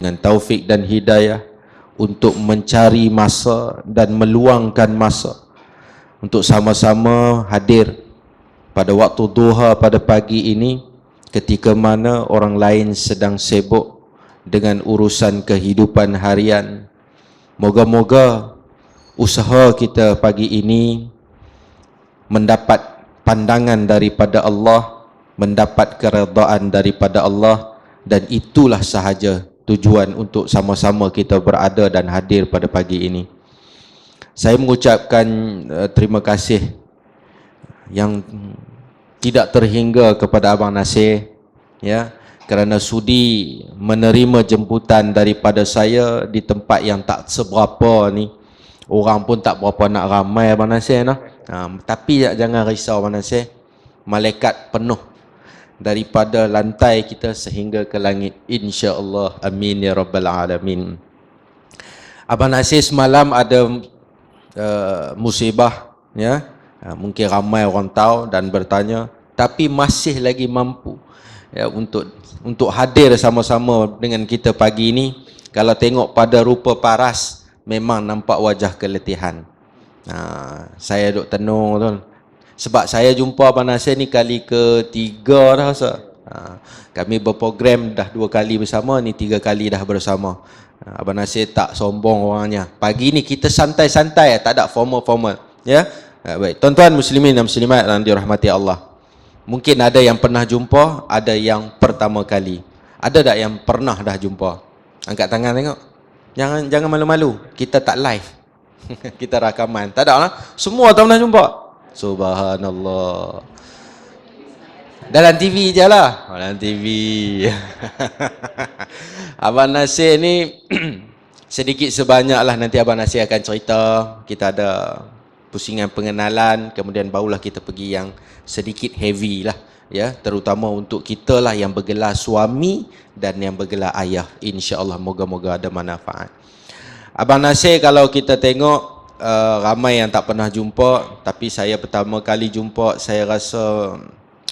dengan taufik dan hidayah untuk mencari masa dan meluangkan masa untuk sama-sama hadir pada waktu duha pada pagi ini, ketika mana orang lain sedang sibuk dengan urusan kehidupan harian. Moga-moga usaha kita pagi ini mendapat pandangan daripada Allah, mendapat keredaan daripada Allah, dan itulah sahaja tujuan untuk sama-sama kita berada dan hadir pada pagi ini. Saya mengucapkan terima kasih yang tidak terhingga kepada Abang Nasir, ya, kerana sudi menerima jemputan daripada saya di tempat yang tak seberapa ni. Orang pun tak berapa nak ramai Abang Nasir noh. Tapi jangan risau Abang Nasir. Malaikat penuh daripada lantai kita sehingga ke langit, insya-Allah. Amin ya rabbal alamin. Abang Nasir semalam ada musibah, ya. Mungkin ramai orang tahu dan bertanya, tapi masih lagi mampu, ya, untuk hadir sama-sama dengan kita pagi ini. Kalau tengok pada rupa paras, memang nampak wajah keletihan. Saya duk tenung tu. Sebab saya jumpa Abang Nasir ni kali ketiga dah rasa. Kami berprogram dah 2 kali bersama, ni 3 kali dah bersama. Abang Nasir tak sombong orangnya. Pagi ni kita santai-santai, tak ada formal-formal, ya. Baik, tuan-tuan muslimin dan muslimat yang dirahmati Allah. Mungkin ada yang pernah jumpa, ada yang pertama kali. Ada tak yang pernah dah jumpa? Angkat tangan tengok. Jangan malu-malu. Kita tak live. Kita rakaman. Tak ada lah. Semua tak pernah jumpa. Subhanallah. Dalam TV je lah. Dalam TV. Abang Nasir ni sedikit sebanyak lah nanti Abang Nasir akan cerita. Kita ada pusingan pengenalan, kemudian barulah kita pergi yang sedikit heavy lah, ya, terutama untuk kita lah yang bergelar suami dan yang bergelar ayah. InsyaAllah moga-moga ada manfaat. Abang Nasir kalau kita tengok ramai yang tak pernah jumpa, tapi saya pertama kali jumpa, saya rasa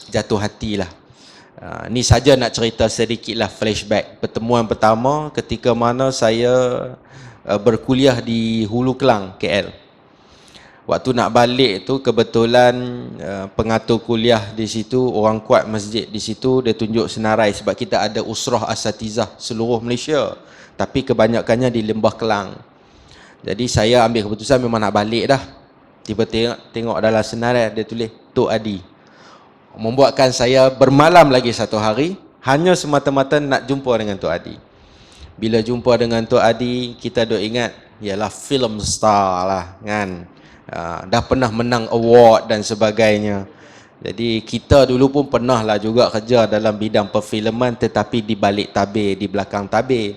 jatuh hati lah. Ni saja nak cerita sedikit lah flashback. Pertemuan pertama ketika mana saya berkuliah di Hulu Kelang, KL. Waktu nak balik tu kebetulan pengatur kuliah di situ, orang kuat masjid di situ, dia tunjuk senarai sebab kita ada usrah asatizah seluruh Malaysia, tapi kebanyakannya di Lembah Kelang. Jadi saya ambil keputusan memang nak balik dah. Tiba-tiba tengok dalam senarai dia tulis Tok Adi. Membuatkan saya bermalam lagi 1 hari hanya semata-mata nak jumpa dengan Tok Adi. Bila jumpa dengan Tok Adi, kita duk ingat ialah film star lah kan. Dah pernah menang award dan sebagainya. Jadi kita dulu pun pernah lah juga kerja dalam bidang perfilman, tetapi di balik tabir, di belakang tabir.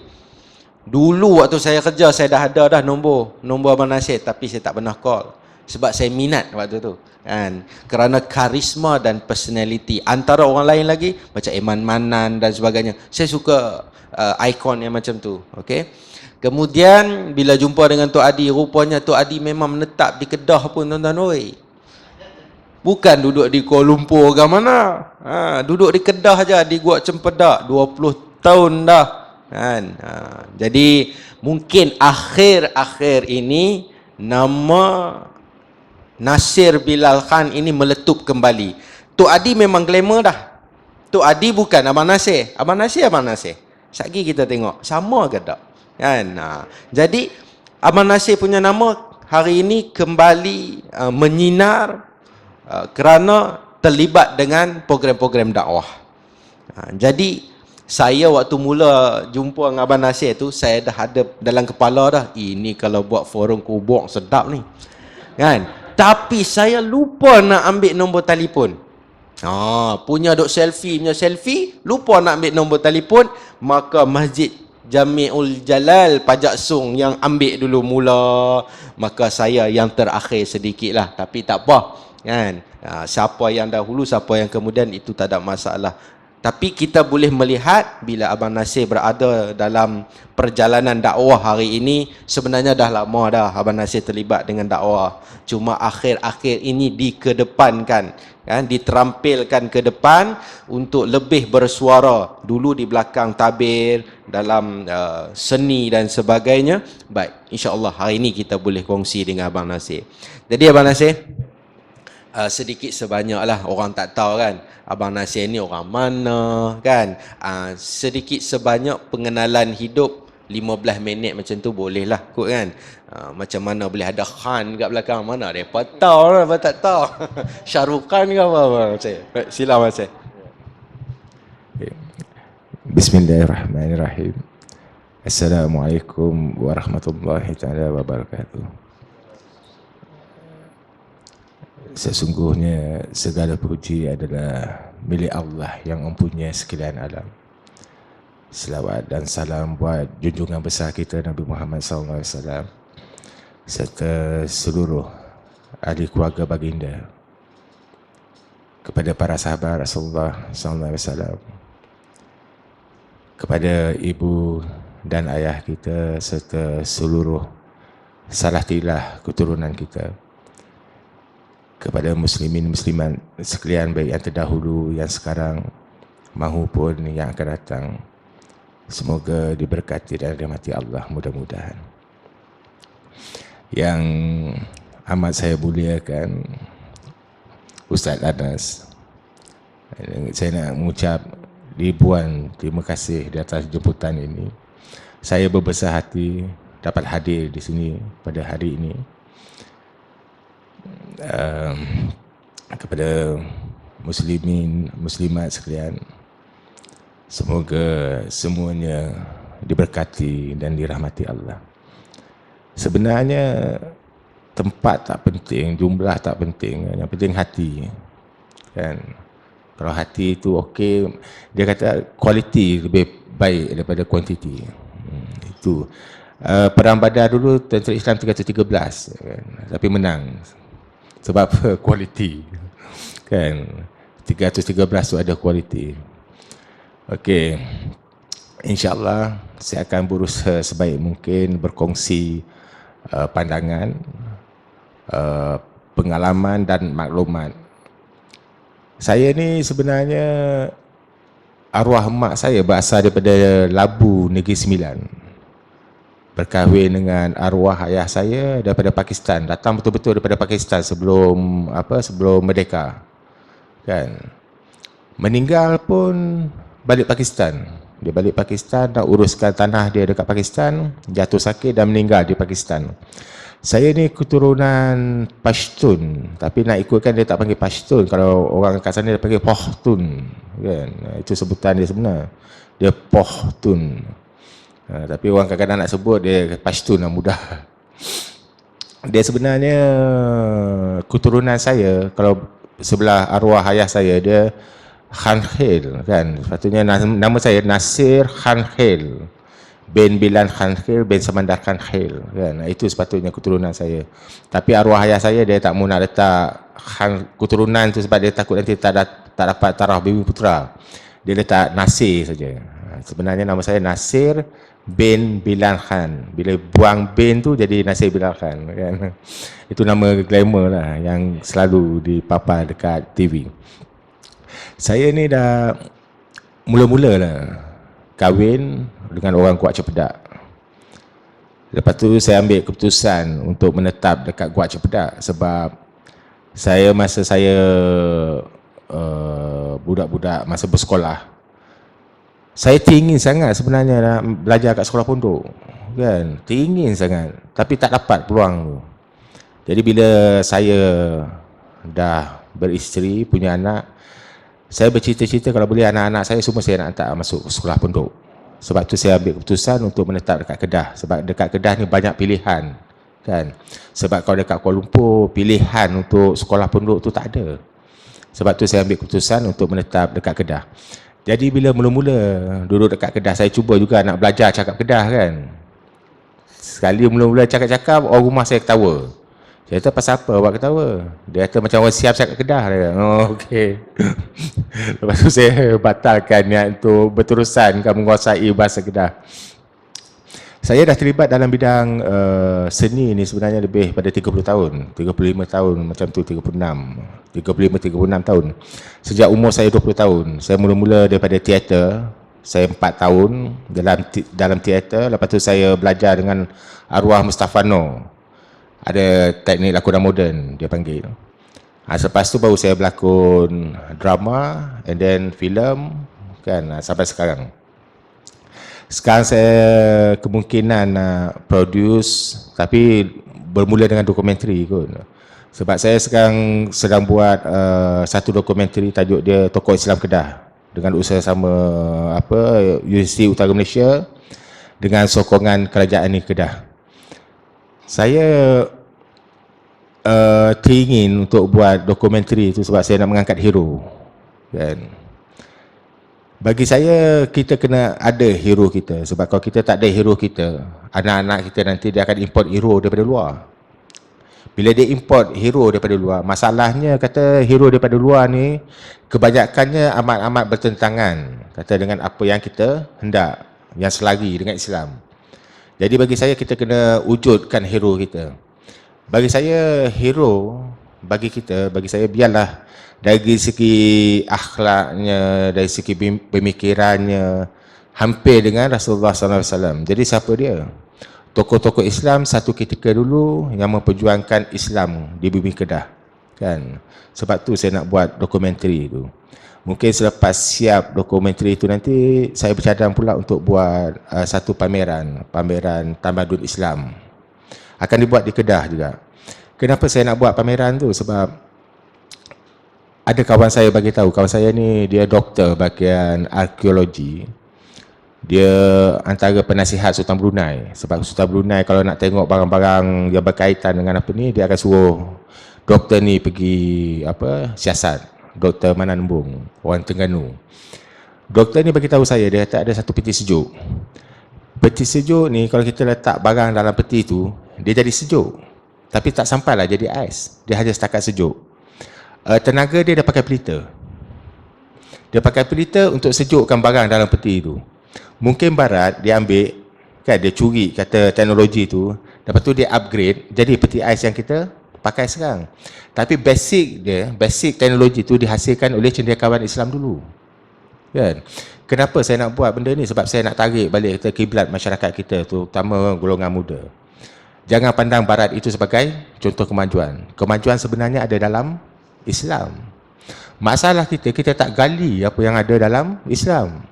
Dulu waktu saya kerja, saya dah ada dah nombor Abang Nasir, tapi saya tak pernah call sebab saya minat waktu tu kan, kerana karisma dan personality. Antara orang lain lagi macam Eman Manan dan sebagainya, saya suka ikon yang macam tu. Okey. Kemudian bila jumpa dengan Tok Adi, rupanya Tok Adi memang menetap di Kedah pun tuan-tuan oi. Bukan duduk di Kuala Lumpur ke mana. Duduk di Kedah aja, di Gua Cempedak 20 tahun dah kan. Jadi mungkin akhir-akhir ini nama Nasir Bilal Khan ini meletup kembali. Tok Adi memang glamour dah. Tok Adi bukan Abang Nasir. Abang Nasir. Satgi kita tengok sama ke tak? Kan? Jadi Abang Nasir punya nama hari ini kembali menyinar kerana terlibat dengan program-program dakwah. Jadi saya waktu mula jumpa dengan Abang Nasir tu, saya dah ada dalam kepala dah, ini kalau buat forum kubur sedap ni kan. Tapi saya lupa nak ambil nombor telefon. Punya selfie, lupa nak ambil nombor telefon. Maka Masjid Jami'ul Jalal Pajak Song yang ambil dulu mula. Maka saya yang terakhir sedikit lah. Tapi tak apa kan. Siapa yang dahulu, siapa yang kemudian, itu tak ada masalah. Tapi kita boleh melihat bila Abang Nasir berada dalam perjalanan dakwah hari ini, sebenarnya dah lama dah Abang Nasir terlibat dengan dakwah. Cuma akhir-akhir ini dikedepankan, kan, diterampilkan ke depan untuk lebih bersuara. Dulu di belakang tabir, dalam seni dan sebagainya. Baik, insya-Allah hari ini kita boleh kongsi dengan Abang Nasir. Jadi Abang Nasir, sedikit sebanyaklah orang tak tahu kan Abang Nasir ni orang mana kan. Sedikit sebanyak pengenalan hidup 15 minit macam tu boleh lah kot kan. Macam mana boleh ada Khan kat belakang, mana mereka tahu lah, apa tak tahu. Syahrukh ke apa. Sila Abang Nasir. Bismillahirrahmanirrahim. Assalamualaikum warahmatullahi taala wabarakatuh. Sesungguhnya segala puji adalah milik Allah yang mempunyai sekalian alam. Selawat dan salam buat junjungan besar kita Nabi Muhammad SAW serta seluruh ahli keluarga baginda, kepada para sahabat Rasulullah SAW, kepada ibu dan ayah kita serta seluruh salah tilah keturunan kita, kepada muslimin muslimat sekalian baik yang terdahulu, yang sekarang mahupun yang akan datang. Semoga diberkati dan dirahmati Allah mudah-mudahan. Yang amat saya muliakan Ustaz Anas, saya nak mengucap ribuan terima kasih di atas jemputan ini. Saya berbesar hati dapat hadir di sini pada hari ini. Kepada muslimin muslimat sekalian, semoga semuanya diberkati dan dirahmati Allah. Sebenarnya tempat tak penting, jumlah tak penting, yang penting hati kan. Kalau hati itu okey, dia kata kualiti lebih baik daripada kuantiti. Itu perang Badar dulu tentera Islam 313 kan, tapi menang sebab kualiti kan. 313 tu ada kualiti. Okey, insya-Allah saya akan berusaha sebaik mungkin berkongsi pandangan, pengalaman dan maklumat. Saya ni sebenarnya arwah mak saya berasal daripada Labu, Negeri Sembilan. Berkahwin dengan arwah ayah saya daripada Pakistan, datang betul-betul daripada Pakistan sebelum sebelum merdeka kan. Meninggal pun balik Pakistan. Dia balik Pakistan nak uruskan tanah dia dekat Pakistan, jatuh sakit dan meninggal di Pakistan. Saya ni keturunan Pashtun, tapi nak ikutkan dia tak panggil Pashtun. Kalau orang kat sana dia panggil Pohtun kan. Itu sebutan dia sebenar. Dia Pohtun. Tapi orang kadang-kadang nak sebut dia Pashtun lah, mudah. Dia sebenarnya keturunan saya, kalau sebelah arwah ayah saya dia Khan Khil kan. Sepatutnya nama saya Nasir Khan Khil bin Bilan Khan Khil bin Samandar Khan Khil kan. Itu sepatutnya keturunan saya. Tapi arwah ayah saya dia tak mau nak letak Khan keturunan tu sebab dia takut nanti tak dapat taraf bibi putra. Dia letak Nasir saja. Sebenarnya nama saya Nasir bin Bilal Khan. Bila buang bin tu jadi Nasir Bilal Khan kan. Itu nama glamour lah yang selalu dipapar dekat TV. Saya ni dah mula-mula lah kahwin dengan orang Kuat Cepedak. Lepas tu saya ambil keputusan untuk menetap dekat Kuat Cepedak sebab saya masa saya budak-budak masa bersekolah, saya teringin sangat sebenarnya nak belajar kat sekolah pondok kan, teringin sangat tapi tak dapat peluang tu. Jadi bila saya dah beristeri, punya anak, saya bercita-cita kalau boleh anak-anak saya semua saya nak hantar masuk sekolah pondok. Sebab tu saya ambil keputusan untuk menetap dekat Kedah. Sebab dekat Kedah ni banyak pilihan kan. Sebab kalau dekat Kuala Lumpur pilihan untuk sekolah pondok tu tak ada. Sebab tu saya ambil keputusan untuk menetap dekat Kedah. Jadi bila mula-mula duduk dekat Kedah, saya cuba juga nak belajar cakap Kedah kan. Sekali mula-mula cakap-cakap, orang rumah saya ketawa. Dia kata, pasal apa awak ketawa? Dia kata, macam orang siap-siap kat Kedah. Dia kata, oh, okey. Lepas tu saya batalkan niat untuk berterusan menguasai bahasa Kedah. Saya dah terlibat dalam bidang seni ni sebenarnya lebih pada 30 tahun, 35 tahun macam tu, 35-36 tahun. Sejak umur saya 20 tahun, saya mula-mula daripada teater. Saya 4 tahun dalam teater, lepas tu saya belajar dengan arwah Mustafa Noor. Ada teknik lakonan moden dia panggil. Selepas tu baru saya berlakon drama and then filem kan, sampai sekarang. Sekarang saya kemungkinan nak produce, tapi bermula dengan dokumentari kot. Sebab saya sekarang sedang buat satu dokumentari, tajuk dia Tokoh Islam Kedah, dengan usaha sama Universiti Utara Malaysia dengan sokongan Kerajaan Negeri Kedah. Saya teringin untuk buat dokumentari itu sebab saya nak mengangkat hero kan. Bagi saya, kita kena ada hero kita. Sebab kalau kita tak ada hero kita, anak-anak kita nanti dia akan import hero daripada luar. Bila dia import hero daripada luar, masalahnya kata hero daripada luar ni kebanyakannya amat-amat bertentangan kata dengan apa yang kita hendak, yang selari dengan Islam. Jadi bagi saya, kita kena wujudkan hero kita. Bagi saya, hero bagi saya biarlah dari segi akhlaknya, dari segi pemikirannya hampir dengan Rasulullah SAW. Jadi siapa dia? Tokoh-tokoh Islam satu ketika dulu yang memperjuangkan Islam di bumi Kedah kan. Sebab tu saya nak buat dokumentari itu. Mungkin selepas siap dokumentari itu nanti saya bercadang pula untuk buat satu pameran tamadun Islam. Akan dibuat di Kedah juga. Kenapa saya nak buat pameran tu? Sebab ada kawan saya bagi tahu, kawan saya ni dia doktor bahagian arkeologi. Dia antara penasihat Sultan Brunei. Sebab Sultan Brunei kalau nak tengok barang-barang yang berkaitan dengan apa ni, dia akan suruh doktor ni pergi siasat. Doktor Mananbung, orang Terengganu. Doktor ni bagi tahu saya, dia kata ada satu peti sejuk. Peti sejuk ni kalau kita letak barang dalam peti tu, dia jadi sejuk. Tapi tak sampailah jadi ais. Dia hanya setakat sejuk. Tenaga dia pakai pelita. Dia pakai pelita untuk sejukkan barang dalam peti itu. Mungkin barat dia ambil, kan, dia curi kata teknologi tu, lepas tu dia upgrade jadi peti ais yang kita pakai sekarang. Tapi basic teknologi tu dihasilkan oleh cendekiawan Islam dulu. Kan? Kenapa saya nak buat benda ni? Sebab saya nak tarik balik ke kiblat masyarakat kita, terutama golongan muda. Jangan pandang barat itu sebagai contoh kemajuan. Kemajuan sebenarnya ada dalam Islam. Masalah kita tak gali apa yang ada dalam Islam.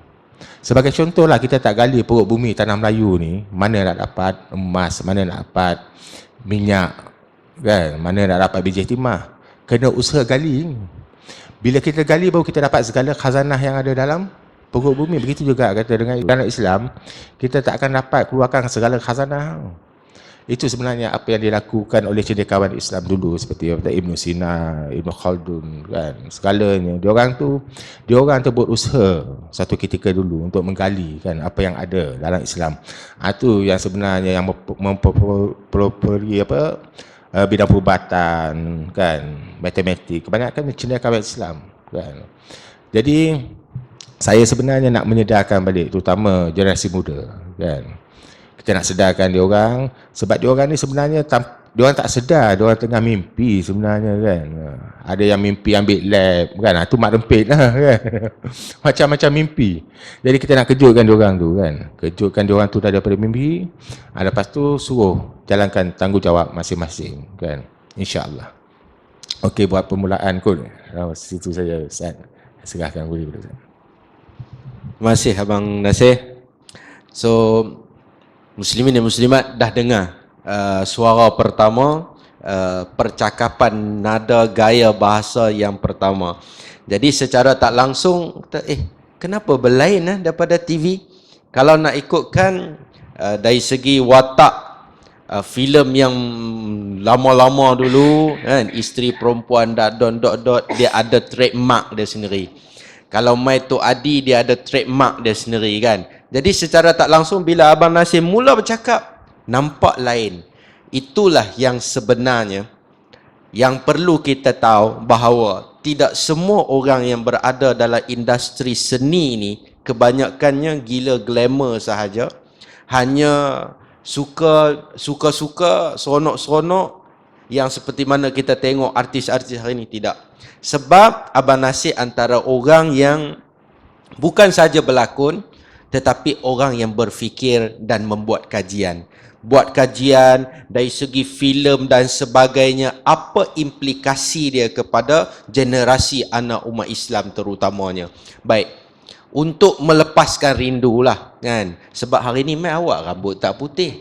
Sebagai contohlah, kita tak gali perut bumi tanah Melayu ni, mana nak dapat emas, mana nak dapat minyak, kan, mana nak dapat biji timah. Kena usaha gali. Bila kita gali baru kita dapat segala khazanah yang ada dalam perut bumi. Begitu juga kata dengan Islam, kita tak akan dapat keluarkan segala khazanah. Itu sebenarnya apa yang dilakukan oleh cendekiawan Islam dulu, seperti Ibn Sina, Ibn Khaldun, kan, segalanya. Diorang tu buat usaha satu ketika dulu untuk menggali, kan, apa yang ada dalam Islam. Itu yang sebenarnya yang mempelopori bidang perubatan, kan, matematik, kebanyakan cendekiawan Islam, kan. Jadi saya sebenarnya nak menyedarkan balik, terutama generasi muda, kan. Kita nak sedarkan diorang, sebab diorang ni sebenarnya diorang tak sedar diorang tengah mimpi sebenarnya, kan. Ada yang mimpi ambil lab, kan, itu mak rempit lah, kan. Macam-macam mimpi. Jadi kita nak kejutkan diorang tu, kan. Kejutkan diorang tu daripada mimpi, lepas tu suruh jalankan tanggungjawab masing-masing, kan. InsyaAllah. Okey, buat permulaan kot. Situ saya serahkan boleh. Terima kasih Abang Nasir. So, Muslimin dan Muslimat dah dengar suara pertama, percakapan nada gaya bahasa yang pertama. Jadi secara tak langsung, kenapa berlain daripada TV? Kalau nak ikutkan dari segi watak filem yang lama-lama dulu, kan, isteri perempuan dot dia ada trademark dia sendiri. Kalau Mai Tok Adi dia ada trademark dia sendiri, kan. Jadi secara tak langsung bila Abang Nasir mula bercakap, nampak lain. Itulah yang sebenarnya Yang perlu kita tahu bahawa tidak semua orang yang berada dalam industri seni ini kebanyakannya gila glamour sahaja. Hanya suka-suka, seronok-seronok yang seperti mana kita tengok artis-artis hari ini. Tidak. Sebab Abang Nasir antara orang yang bukan saja berlakon, tetapi orang yang berfikir dan membuat kajian. Buat kajian dari segi filem dan sebagainya, apa implikasi dia kepada generasi anak umat Islam terutamanya. Baik, untuk melepaskan rindu lah kan. Sebab hari ni mai awak rambut tak putih.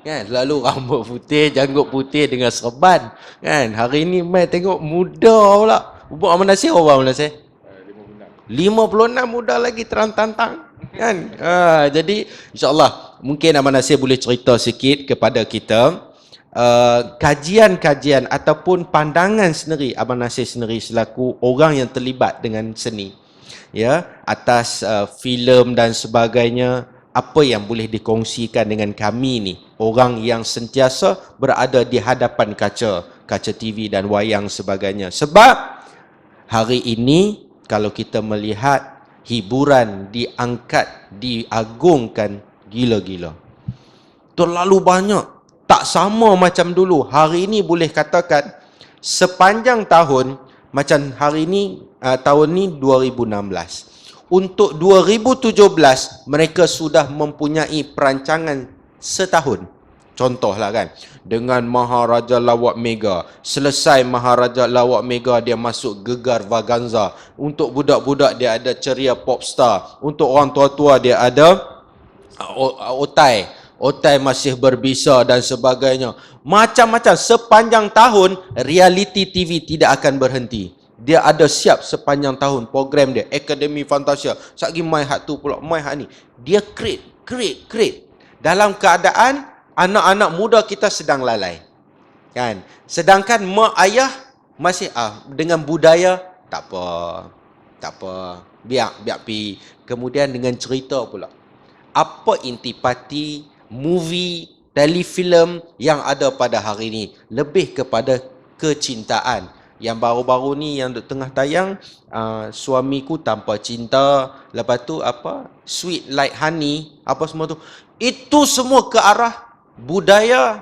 Kan, lalu rambut putih, janggut putih dengan serban. Kan, hari ni mai tengok muda pula. Ubah Abang Nasir orang Abang Nasir? 56 muda lagi terang-tantang. Kan? Jadi insyaAllah mungkin Abang Nasir boleh cerita sikit kepada kita kajian-kajian ataupun pandangan sendiri Abang Nasir sendiri selaku orang yang terlibat dengan seni, ya, atas filem dan sebagainya. Apa yang boleh dikongsikan dengan kami ni, orang yang sentiasa berada di hadapan kaca TV dan wayang sebagainya. Sebab hari ini kalau kita melihat hiburan diangkat, diagungkan gila-gila. Terlalu banyak. Tak sama macam dulu. Hari ini boleh katakan sepanjang tahun, macam hari ini, tahun ni 2016. Untuk 2017, mereka sudah mempunyai perancangan setahun. Contohlah kan, dengan Maharaja Lawak Mega. Selesai Maharaja Lawak Mega, dia masuk Gegar Vaganza. Untuk budak-budak dia ada Ceria Popstar. Untuk orang tua-tua dia ada Otai. Otai masih berbisa dan sebagainya. Macam-macam. Sepanjang tahun, reality TV tidak akan berhenti. Dia ada siap sepanjang tahun program dia. Akademi Fantasia. Satgi mai hak tu pula, mai hak ni. Dia create. Dalam keadaan anak-anak muda kita sedang lalai. Kan? Sedangkan mak ayah masih dengan budaya tak apa. Biar pi. Kemudian dengan cerita pula. Apa intipati movie, telefilm yang ada pada hari ini? Lebih kepada kecintaan. Yang baru-baru ni yang tengah tayang, Suamiku Tanpa Cinta, lepas tu apa, Sweet Like Honey, apa semua tu. Itu semua ke arah budaya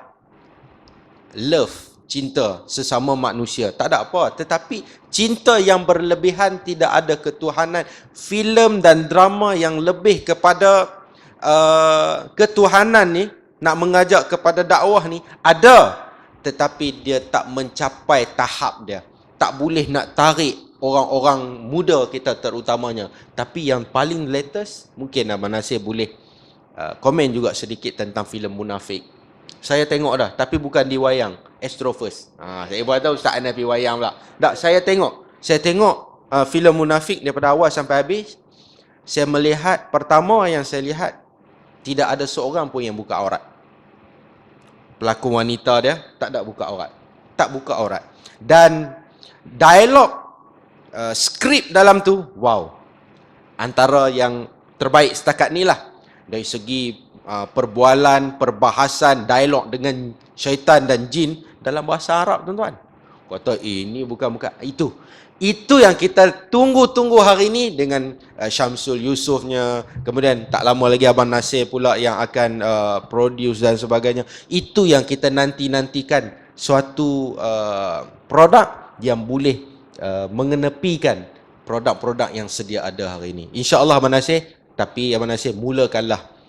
love, cinta sesama manusia. Tak ada apa, tetapi cinta yang berlebihan, tidak ada ketuhanan. Filem dan drama yang lebih kepada ketuhanan ni, nak mengajak kepada dakwah ni ada, tetapi dia tak mencapai tahap dia. Tak boleh nak tarik orang-orang muda kita terutamanya. Tapi yang paling latest, mungkin Abang Nasir boleh komen juga sedikit tentang filem Munafik. Saya tengok dah, tapi bukan di wayang, Astro First. Saya buat tahu Ustaz Anafi wayang pula. Tak, saya tengok filem Munafik daripada awal sampai habis. Saya melihat, pertama yang saya lihat, tidak ada seorang pun yang buka aurat. Pelakon wanita dia tak ada buka aurat. Tak buka aurat. Dan dialog, skrip dalam tu, wow. Antara yang terbaik setakat ni lah. Dari segi perbualan, perbahasan, dialog dengan syaitan dan jin dalam bahasa Arab, tuan-tuan. Kata ini bukan itu yang kita tunggu-tunggu hari ini dengan Syamsul Yusoffnya. Kemudian tak lama lagi Abang Nasir pula yang akan produce dan sebagainya. Itu yang kita nanti-nantikan, suatu produk yang boleh mengenepikan produk-produk yang sedia ada hari ini. InsyaAllah Abang Nasir. Tapi Abang Nasir mulakanlah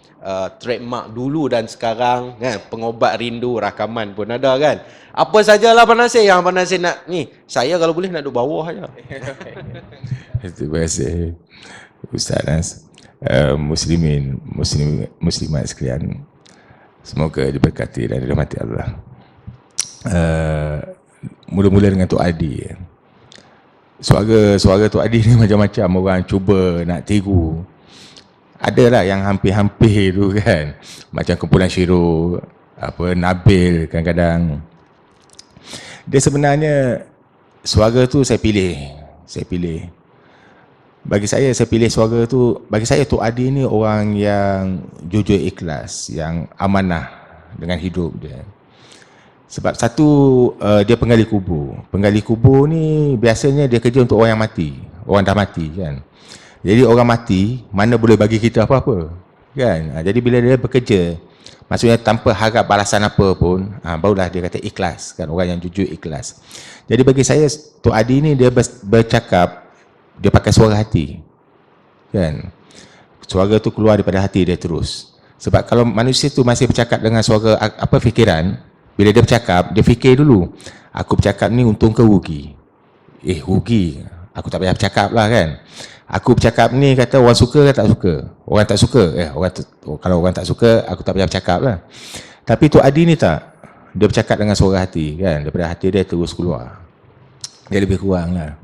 trademark dulu dan sekarang kan, pengobat rindu, rakaman pun ada kan. Apa sajalah Abang Nasir yang Abang Nasir nak ni. Saya kalau boleh nak duduk bawah aja. Terima kasih Ustaz Nas. Muslimat sekalian, semoga diberkati dan dirahmati Allah. Mula-mula dengan Tok Adi. Suara Tok Adi ni macam-macam orang cuba nak tiru. Adalah yang hampir-hampir tu kan. Macam kumpulan Syirul, Nabil kadang-kadang. Dia sebenarnya, suara tu saya pilih. Bagi saya pilih suara tu. Bagi saya Tok Adi ni orang yang jujur ikhlas, yang amanah dengan hidup dia. Sebab satu, dia penggali kubur. Penggali kubur ni biasanya dia kerja untuk orang yang mati. Orang dah mati kan. Jadi orang mati, mana boleh bagi kita apa-apa. Kan? Jadi bila dia bekerja, maksudnya tanpa harap balasan apa pun, barulah dia kata ikhlas. Kan? Orang yang jujur ikhlas. Jadi bagi saya, Tok Adi ni dia bercakap, dia pakai suara hati. Kan? Suara tu keluar daripada hati dia terus. Sebab kalau manusia tu masih bercakap dengan suara fikiran, bila dia bercakap, dia fikir dulu, aku bercakap ni untung ke rugi? Rugi. Aku tak payah bercakap lah kan. Aku bercakap ni kata orang suka ke tak suka? Orang tak suka, kalau orang tak suka, aku tak payah bercakap lah. Tapi Tok Adi ni tak. Dia bercakap dengan suara hati kan. Daripada hati dia terus keluar. Dia lebih kurang lah.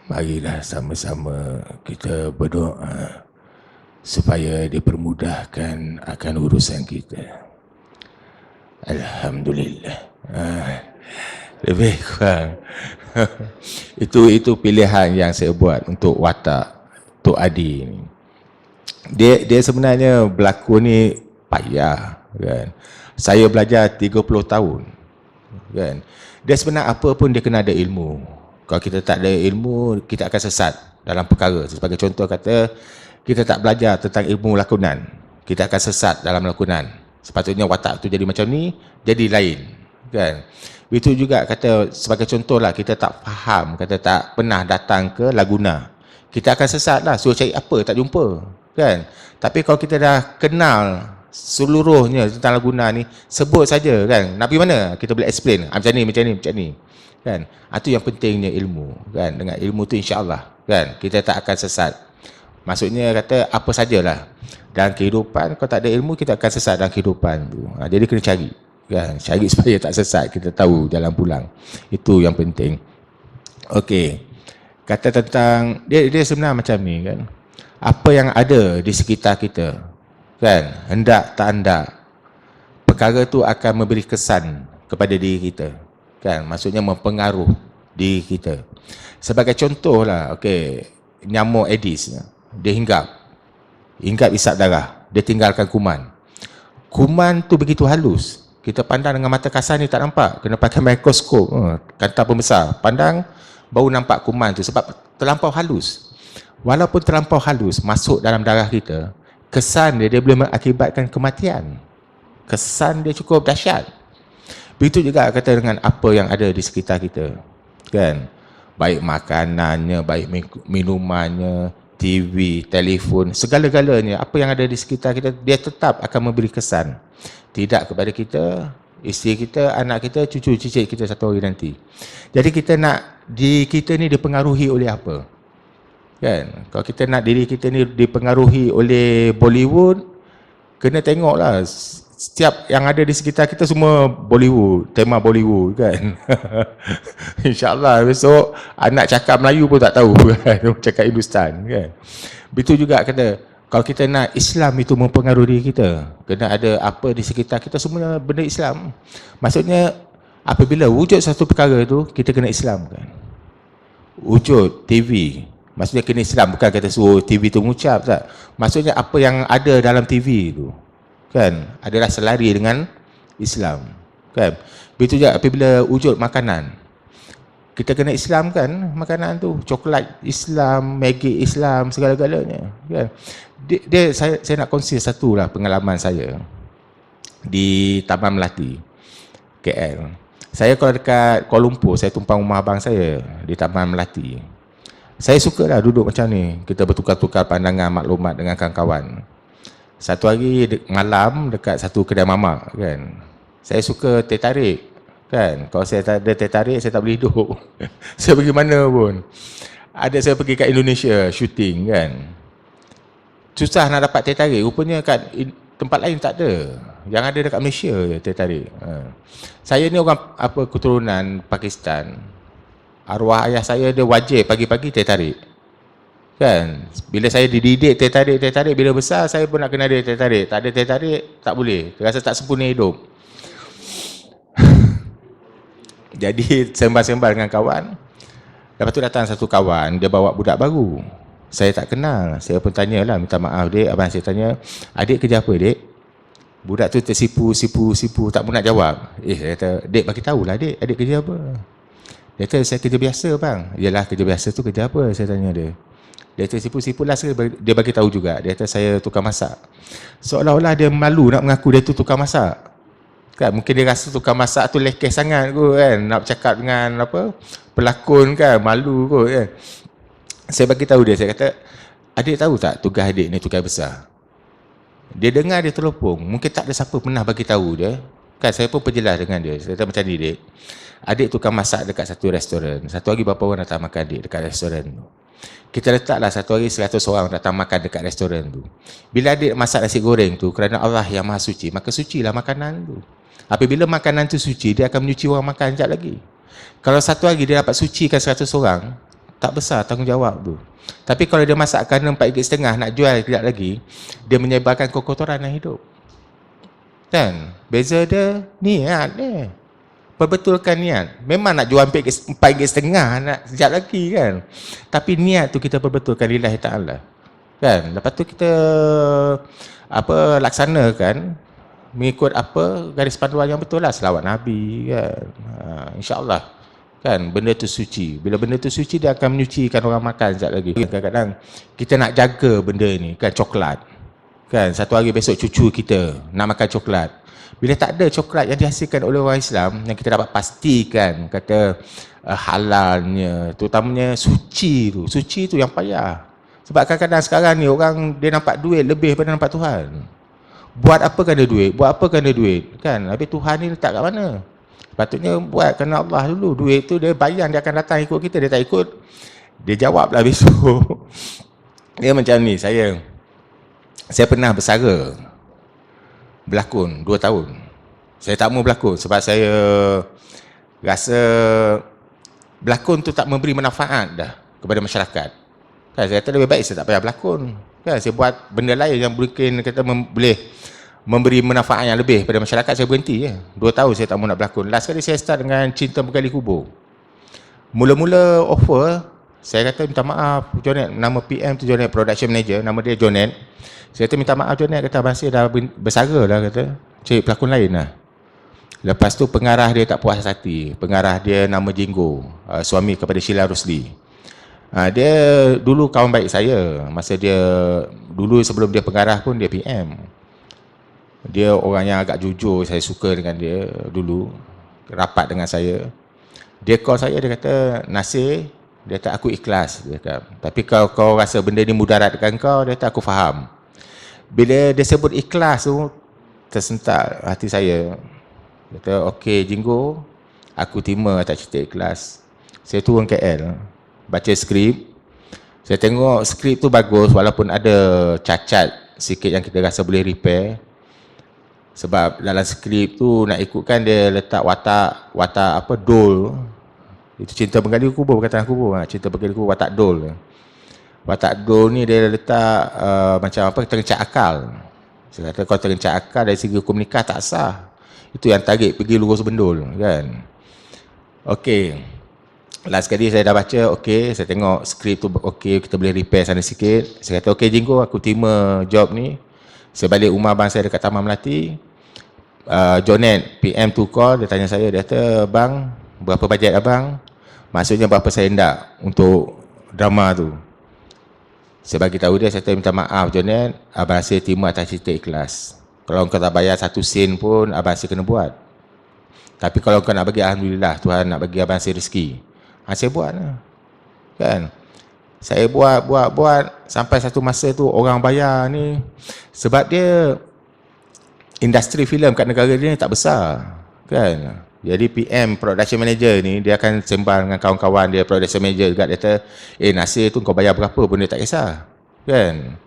Marilah sama-sama kita berdoa supaya dipermudahkan akan urusan kita. Alhamdulillah. Lebih kurang. Itu pilihan yang saya buat untuk watak Tok Adi ni. Dia sebenarnya berlakon ni payah kan. Saya belajar 30 tahun kan. Dia sebenarnya apa pun dia kena ada ilmu. Kalau kita tak ada ilmu, kita akan sesat dalam perkara. Sebagai contoh kata, kita tak belajar tentang ilmu lakonan, kita akan sesat dalam lakonan. Sepatutnya watak tu jadi macam ni, jadi lain kan. Itu juga kata, sebagai contoh lah, kita tak faham, kata tak pernah datang ke Laguna, kita akan sesat lah, suruh cari apa, tak jumpa kan. Tapi kalau kita dah kenal seluruhnya tentang Laguna ni, sebut saja kan, nak pergi mana, kita boleh explain, macam ni, macam ni, macam ni kan. Itu yang pentingnya ilmu kan. Dengan ilmu tu insya-Allah kan, kita tak akan sesat. Maksudnya kata apa sajalah dalam kehidupan, kalau tak ada ilmu kita akan sesat dalam kehidupan tu. Jadi kena cari kan, cari supaya tak sesat, kita tahu jalan pulang. Itu yang penting. Okey. Kata tentang dia sebenarnya macam ni kan. Apa yang ada di sekitar kita kan, hendak tak hendak, perkara tu akan memberi kesan kepada diri kita kan, maksudnya mempengaruh diri kita. Sebagai contoh lah, okey, nyamuk Aedes, dia hinggap isap darah, dia tinggalkan kuman. Kuman tu begitu halus, kita pandang dengan mata kasar ni tak nampak, kena pakai mikroskop, kanta pembesar, pandang baru nampak kuman tu, sebab terlampau halus. Walaupun terlampau halus masuk dalam darah kita, kesan dia boleh mengakibatkan kematian. Kesan dia cukup dahsyat. Begitu juga kata dengan apa yang ada di sekitar kita kan, baik makanannya, baik minumannya, TV, telefon, segala-galanya, apa yang ada di sekitar kita, dia tetap akan memberi kesan. Tidak kepada kita, isteri kita, anak kita, cucu cicit kita satu hari nanti. Jadi kita nak kita ni dipengaruhi oleh apa kan. Kalau kita nak diri kita ni dipengaruhi oleh Bollywood, kena tengoklah setiap yang ada di sekitar kita semua Bollywood, tema Bollywood kan. InsyaAllah besok anak cakap Melayu pun tak tahu kan, cakap Hindustan kan. Begitu juga kata, kalau kita nak Islam itu mempengaruhi diri kita, kena ada apa di sekitar kita semua benda Islam. Maksudnya apabila wujud satu perkara itu, kita kena Islam kan. Wujud TV, maksudnya kena Islam, bukan kata suruh TV itu mengucap tak. Maksudnya apa yang ada dalam TV itu kan adalah selari dengan Islam kan. Begitu juga apabila wujud makanan, kita kena Islam kan, makanan tu coklat Islam, Maggi Islam, segala-galanya kan. Saya nak kongsi satu lah pengalaman saya di Taman Melati KL. Saya kalau dekat Kuala Lumpur, saya tumpang rumah abang saya di Taman Melati. Saya suka lah duduk macam ni, kita bertukar-tukar pandangan, maklumat dengan kawan-kawan. Satu hari malam dekat satu kedai mamak kan, saya suka teh tarik kan. Kalau saya tak ada teh tarik, saya tak boleh hidup. Saya pergi mana pun. Ada saya pergi kat Indonesia shooting kan, susah nak dapat teh tarik. Rupanya kat tempat lain tak ada, yang ada dekat Malaysia je teh tarik. Saya ni orang keturunan Pakistan. Arwah ayah saya dia wajib pagi-pagi teh tarik kan. Bila saya dididik teh tarik, bila besar saya pun nak kena ada teh tarik. Tak ada teh tarik tak boleh, terasa tak sempurna hidup. Jadi sembang-sembang dengan kawan, lepas tu datang satu kawan, dia bawa budak baru, saya tak kenal. Saya pun tanyalah, minta maaf dek, abang saya tanya, adik kerja apa dek? Budak tu tersipu, tak pun nak jawab. Saya kata, dek bagi tahulah adik kerja apa? Dia kata, saya kerja biasa bang. Yalah, kerja biasa tu kerja apa? Saya tanya dia. Dia tersipu-sipu lah, dia bagi tahu juga. Dia kata, saya tukang masak. Seolah-olah dia malu nak mengaku dia tu tukang masak. Kan, mungkin dia rasa tukang masak tu lekeh sangat kot kan. Nak bercakap dengan pelakon kan, malu kot kan. Saya bagi tahu dia, saya kata, adik tahu tak tugas adik ni tugas besar? Dia dengar, dia terlopong. Mungkin tak ada siapa pernah bagi tahu dia. Kan saya pun perjelas dengan dia. Saya kata macam ni dek. Adik tukang masak dekat satu restoran. Satu hari berapa orang datang makan adik dekat restoran tu. Kita letaklah satu hari 100 orang datang makan dekat restoran tu. Bila adik masak nasi goreng tu, kerana Allah yang maha suci, maka sucilah makanan tu. Apabila makanan tu suci, dia akan menyuci orang makan sekejap lagi. Kalau satu hari dia dapat sucikan 100 orang, tak besar tanggungjawab tu. Tapi kalau dia masak kerana 4 ringgit setengah nak jual sekejap lagi, dia menyebarkan kekotoran dalam hidup. Kan? Beza dia niat dia. Perbetulkan niat. Memang nak jual 4 ringgit setengah nak sekejap lagi kan. Tapi niat tu kita perbetulkan lillahi ta'ala. Kan? Lepas tu kita laksanakan mengikut garis panduan yang betul lah. Selawat Nabi kan. InsyaAllah. Kan, benda tu suci. Bila benda tu suci, dia akan menyucikan orang makan sekejap lagi. Kadang-kadang kita nak jaga benda ni, kan, coklat. Kan, satu hari besok cucu kita nak makan coklat. Bila tak ada coklat yang dihasilkan oleh orang Islam, yang kita dapat pastikan, kata halalnya, terutamanya suci tu yang payah. Sebab kadang-kadang sekarang ni, orang dia nampak duit lebih daripada nampak Tuhan. Buat apa kan dia duit? Buat apa kan dia duit? Kan, habis Tuhan ni letak kat mana? Patutnya buat kerana Allah dulu. Duit tu dia bayar, dia akan datang ikut kita. Dia tak ikut, dia jawablah besok. Dia macam ni, saya pernah bersara berlakon 2 tahun. Saya tak mau berlakon sebab saya rasa berlakon tu tak memberi manfaat dah kepada masyarakat. Kan, saya kata lebih baik saya tak payah berlakon. Kan, saya buat benda lain yang mungkin kata boleh memberi manfaat yang lebih pada masyarakat. Saya berhenti je. 2 tahun saya tak mahu nak berlakon. Last kali saya start dengan Cinta Menggali Kubur. Mula-mula offer, saya kata minta maaf Jonet, nama PM tu Jonet, production manager, nama dia Jonet. Saya kata minta maaf Jonet, kata Abang Sir dah bersara dah, kata cari pelakon lain lah. Lepas tu pengarah dia tak puas hati. Pengarah dia nama Jinggo, suami kepada Sheila Rosli. Dia dulu kawan baik saya. Masa dia dulu sebelum dia pengarah pun dia PM. Dia orang yang agak jujur, saya suka dengan dia dulu, rapat dengan saya. Dia call saya, dia kata, Nasir, dia kata, aku ikhlas. Dia kata, tapi kalau kau rasa benda ni mudaratkan kau, dia kata, aku faham. Bila dia sebut ikhlas tu, tersentak hati saya. Dia kata, okey Jinggo, aku terima tak cerita ikhlas. Saya turun KL, baca skrip. Saya tengok skrip tu bagus, walaupun ada cacat sikit yang kita rasa boleh repair. Sebab dalam skrip tu nak ikutkan dia letak watak dol. Itu Cinta Menggali Kubur, perkataan kubur. Cinta Menggali Kubur, watak dol. Watak dol ni dia letak macam terencak akal. Saya kata kalau terencak akal dari segi hukum nikah tak sah. Itu yang tarik pergi lurus bendul kan. Okey. Last kali saya dah baca, okey, saya tengok skrip tu okey, kita boleh repair sana sikit. Saya kata okey Jinggo, aku terima job ni. Saya balik rumah abang saya dekat Taman Melati. Jonet PM tu call, dia tanya saya, dia kata, bang, berapa bajet abang? Maksudnya berapa saya hendak untuk drama tu. Saya bagi tahu dia, saya kata, minta maaf Jonet, abang saya terima atas cerita ikhlas. Kalau kau tak bayar 1 sen pun, abang saya kena buat. Tapi kalau kau nak bagi, alhamdulillah, Tuhan nak bagi abang saya rezeki. Saya buat lah. Kan? Saya buat, sampai satu masa tu orang bayar ni, sebab dia industri filem kat negara dia ni tak besar, kan. Jadi PM, production manager ni, dia akan sembang dengan kawan-kawan dia, production manager juga, dia kata, Nasir tu kau bayar berapa pun dia tak kisah, kan.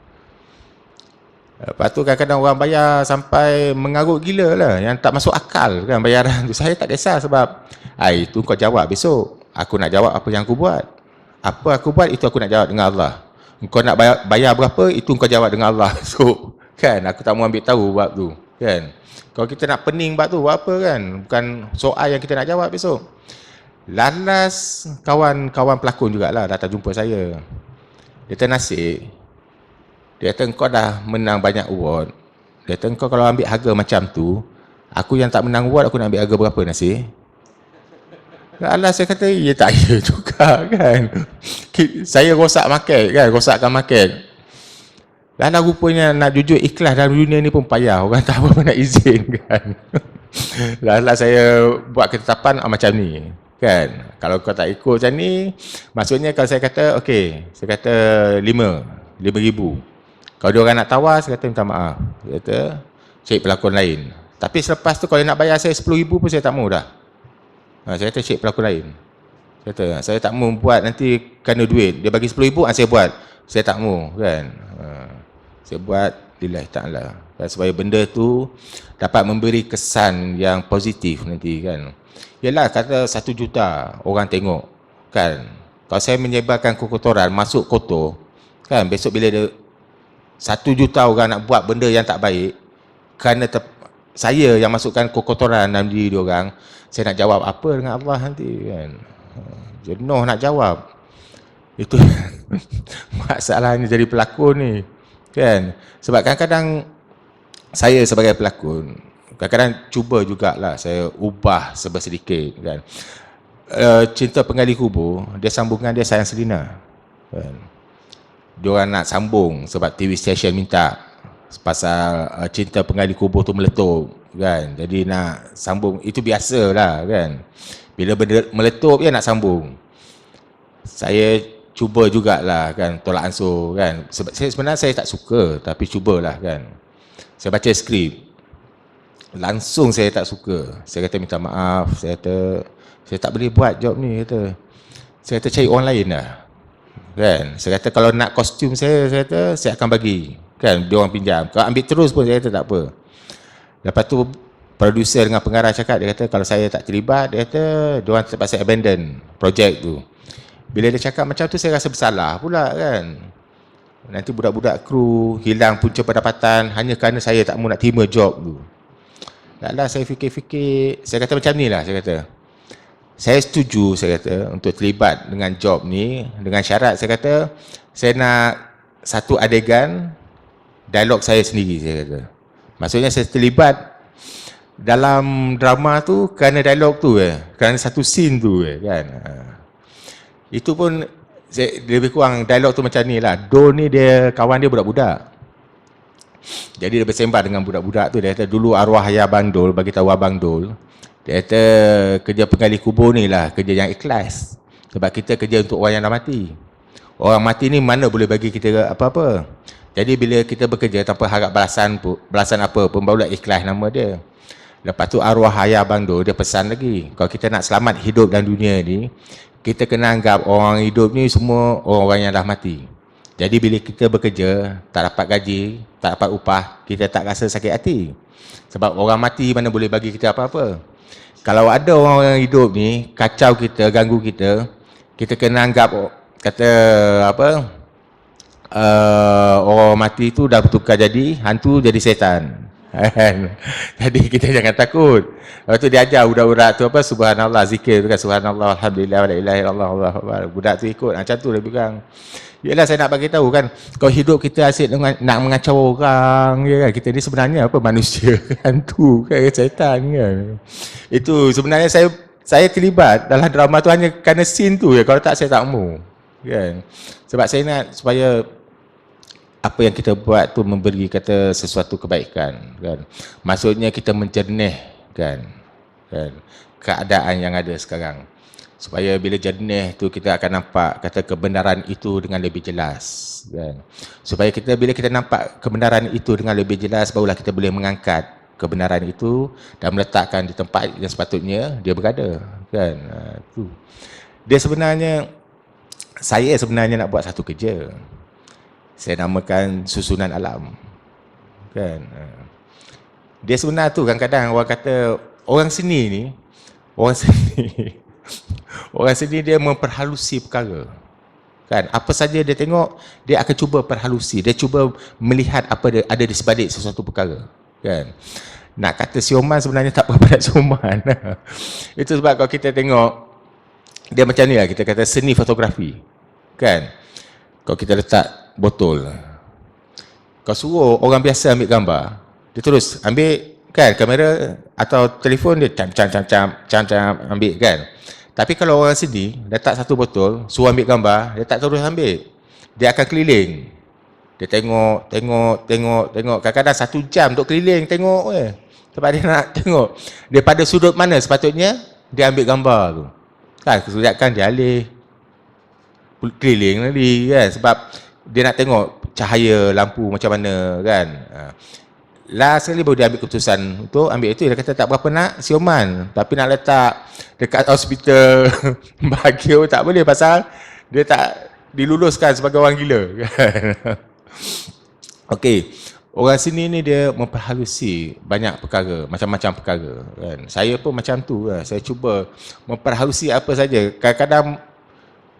Lepas tu kadang-kadang orang bayar sampai mengarut gila lah, yang tak masuk akal kan bayaran tu. Saya tak kisah sebab, itu kau jawab besok. Aku nak jawab apa yang aku buat. Apa aku buat, itu aku nak jawab dengan Allah. Kau nak bayar berapa, itu kau jawab dengan Allah. So, kan, aku tak mau ambil tahu bab tu. Kan? Kalau kita nak pening bab tu, buat apa kan? Bukan soal yang kita nak jawab besok. Lalas kawan-kawan pelakon jugalah datang jumpa saya. Dia kata, Nasir, dia kata kau dah menang banyak award. Dia kata, kau kalau ambil harga macam tu, aku yang tak menang award, aku nak ambil harga berapa Nasir? Alah, saya kata, ya tak ya juga kan. Saya rosak market kan, rosakkan market. Alah, rupanya nak jujur ikhlas dalam dunia ni pun payah. Orang tak apa nak izin kan. Alah, saya buat ketetapan macam ni kan. Kalau kau tak ikut macam ni, maksudnya kalau saya kata, okey, saya kata 5,000. Kalau dia orang nak tawar, saya kata minta maaf. Saya kata, cari pelakon lain. Tapi selepas tu kalau nak bayar saya 10,000 pun saya tak mau dah. Saya kata cari pelakon lain. Saya kata, saya tak mau buat nanti kerana duit. Dia bagi 10,000, saya buat. Saya tak mau kan. Saya buat lillahi ta'ala. Supaya benda tu dapat memberi kesan yang positif nanti kan. Yalah, kata 1 juta orang tengok kan. Kalau saya menyebarkan kekotoran, masuk kotor kan, besok bila dia 1 juta orang nak buat benda yang tak baik, kerana saya yang masukkan kekotoran dalam diri dia orang, saya nak jawab apa dengan Allah nanti kan. Jenuh nak jawab. Itu masalahnya jadi pelakon ni kan. Sebab kadang-kadang saya sebagai pelakon, kadang-kadang cuba jugalah saya ubah sedikit kan. Cinta Penggali Kubur, dia sambungan dia Sayang Selina kan. Diorang nak sambung sebab TV station minta pasal Cinta Penggali Kubur tu meletup kan. Jadi nak sambung, itu biasalah kan. Bila benda meletup dia nak sambung. Saya cuba jugalah kan, tolak ansur kan. Sebab sebenarnya saya tak suka, tapi cubalah kan. Saya baca skrip, langsung saya tak suka. Saya kata minta maaf, saya kata saya tak boleh buat job ni, kata. Saya kata cari orang lain lah kan. Saya kata kalau nak kostum saya kata saya akan bagi kan, dia orang pinjam. Kalau ambil terus pun saya kata tak apa. Lepas tu producer dengan pengarah cakap, dia kata kalau saya tak terlibat, dia kata dia orang terpaksa abandon projek tu. Bila dia cakap macam tu, saya rasa bersalah pula kan. Nanti budak-budak kru hilang punca pendapatan hanya kerana saya tak mau nak terima job tu. Taklah, saya fikir-fikir, saya kata macam ni lah, saya kata saya setuju, saya kata, untuk terlibat dengan job ni, dengan syarat, saya kata saya nak satu adegan dialog saya sendiri, saya kata. Maksudnya saya terlibat dalam drama tu kerana dialog tu kerana satu scene tu kan. Itu pun lebih kurang dialog tu macam ni lah. Dol ni dia, kawan dia budak-budak. Jadi dia bersembah dengan budak-budak tu. Dia kata dulu arwah ayah Abang Dol bagi tahu Abang Dol, dia kata kerja penggali kubur ni lah kerja yang ikhlas. Sebab kita kerja untuk orang yang dah mati. Orang mati ni mana boleh bagi kita apa-apa. Jadi bila kita bekerja tanpa harap balasan apa pun, barulah ikhlas nama dia. Lepas tu arwah ayah Abang Dol dia pesan lagi, kalau kita nak selamat hidup dalam dunia ni, kita kena anggap orang hidup ni semua orang-orang yang dah mati. Jadi bila kita bekerja, tak dapat gaji, tak dapat upah, kita tak rasa sakit hati. Sebab orang mati mana boleh bagi kita apa-apa. Kalau ada orang yang hidup ni kacau kita, ganggu kita, kita kena anggap kata apa, orang mati tu dah bertukar jadi hantu, jadi setan. Jadi kita jangan takut. Lepas tu dia ajar budak-budak tu apa, subhanallah, zikir tu kan, subhanallah, alhamdulillah, la ilaha illallah, Allahu akbar. Budak tu ikut macam tu lebih kurang. Yalah, saya nak bagi tahu kan, kalau hidup kita asyik dengan nak mengacau orang ya kan, kita ni sebenarnya apa, manusia hantu kan, setan kan. Itu sebenarnya saya terlibat dalam drama tu hanya kerana scene tu ya. Kalau tak saya tak mau kan. Sebab saya nak supaya apa yang kita buat tu memberi kata sesuatu kebaikan kan. Maksudnya kita menjernihkan kan keadaan yang ada sekarang. Supaya bila jernih tu kita akan nampak kata kebenaran itu dengan lebih jelas kan. Supaya kita bila kita nampak kebenaran itu dengan lebih jelas, barulah kita boleh mengangkat kebenaran itu dan meletakkan di tempat yang sepatutnya dia berada kan. Tu. Dia sebenarnya, saya sebenarnya nak buat satu kerja. Saya namakan Susunan Alam kan. Dia sebenarnya tu kadang-kadang orang kata orang seni ni, orang seni dia memperhalusi perkara kan. Apa saja dia tengok, dia akan cuba perhalusi, dia cuba melihat apa ada di sebalik sesuatu perkara kan. Nak kata sioman sebenarnya tak berapa sioman. Itu sebab kalau kita tengok dia macam ni lah, kita kata seni fotografi kan. Kalau kita letak botol, kau suruh orang biasa ambil gambar, Dia terus ambil kan kamera atau telefon dia cam ambil kan. Tapi kalau orang sini letak satu botol, suruh ambil gambar, dia tak terus ambil. Dia akan keliling. Dia tengok. Kadang-kadang 1 jam duk keliling tengok sebab dia nak tengok daripada sudut mana sepatutnya dia ambil gambar tu. Kan kesulitan dia alih keliling lagi kan, sebab dia nak tengok cahaya lampu macam mana kan. Last sekali baru dia ambil keputusan untuk ambil itu. Dia kata tak berapa nak siuman, tapi nak letak dekat hospital bahagia tak boleh pasal dia tak diluluskan sebagai orang gila kan. Okey, orang sini ni dia memperhalusi banyak perkara, macam-macam perkara kan. Saya pun macam tu lah. Saya cuba memperhalusi apa saja. Kadang-kadang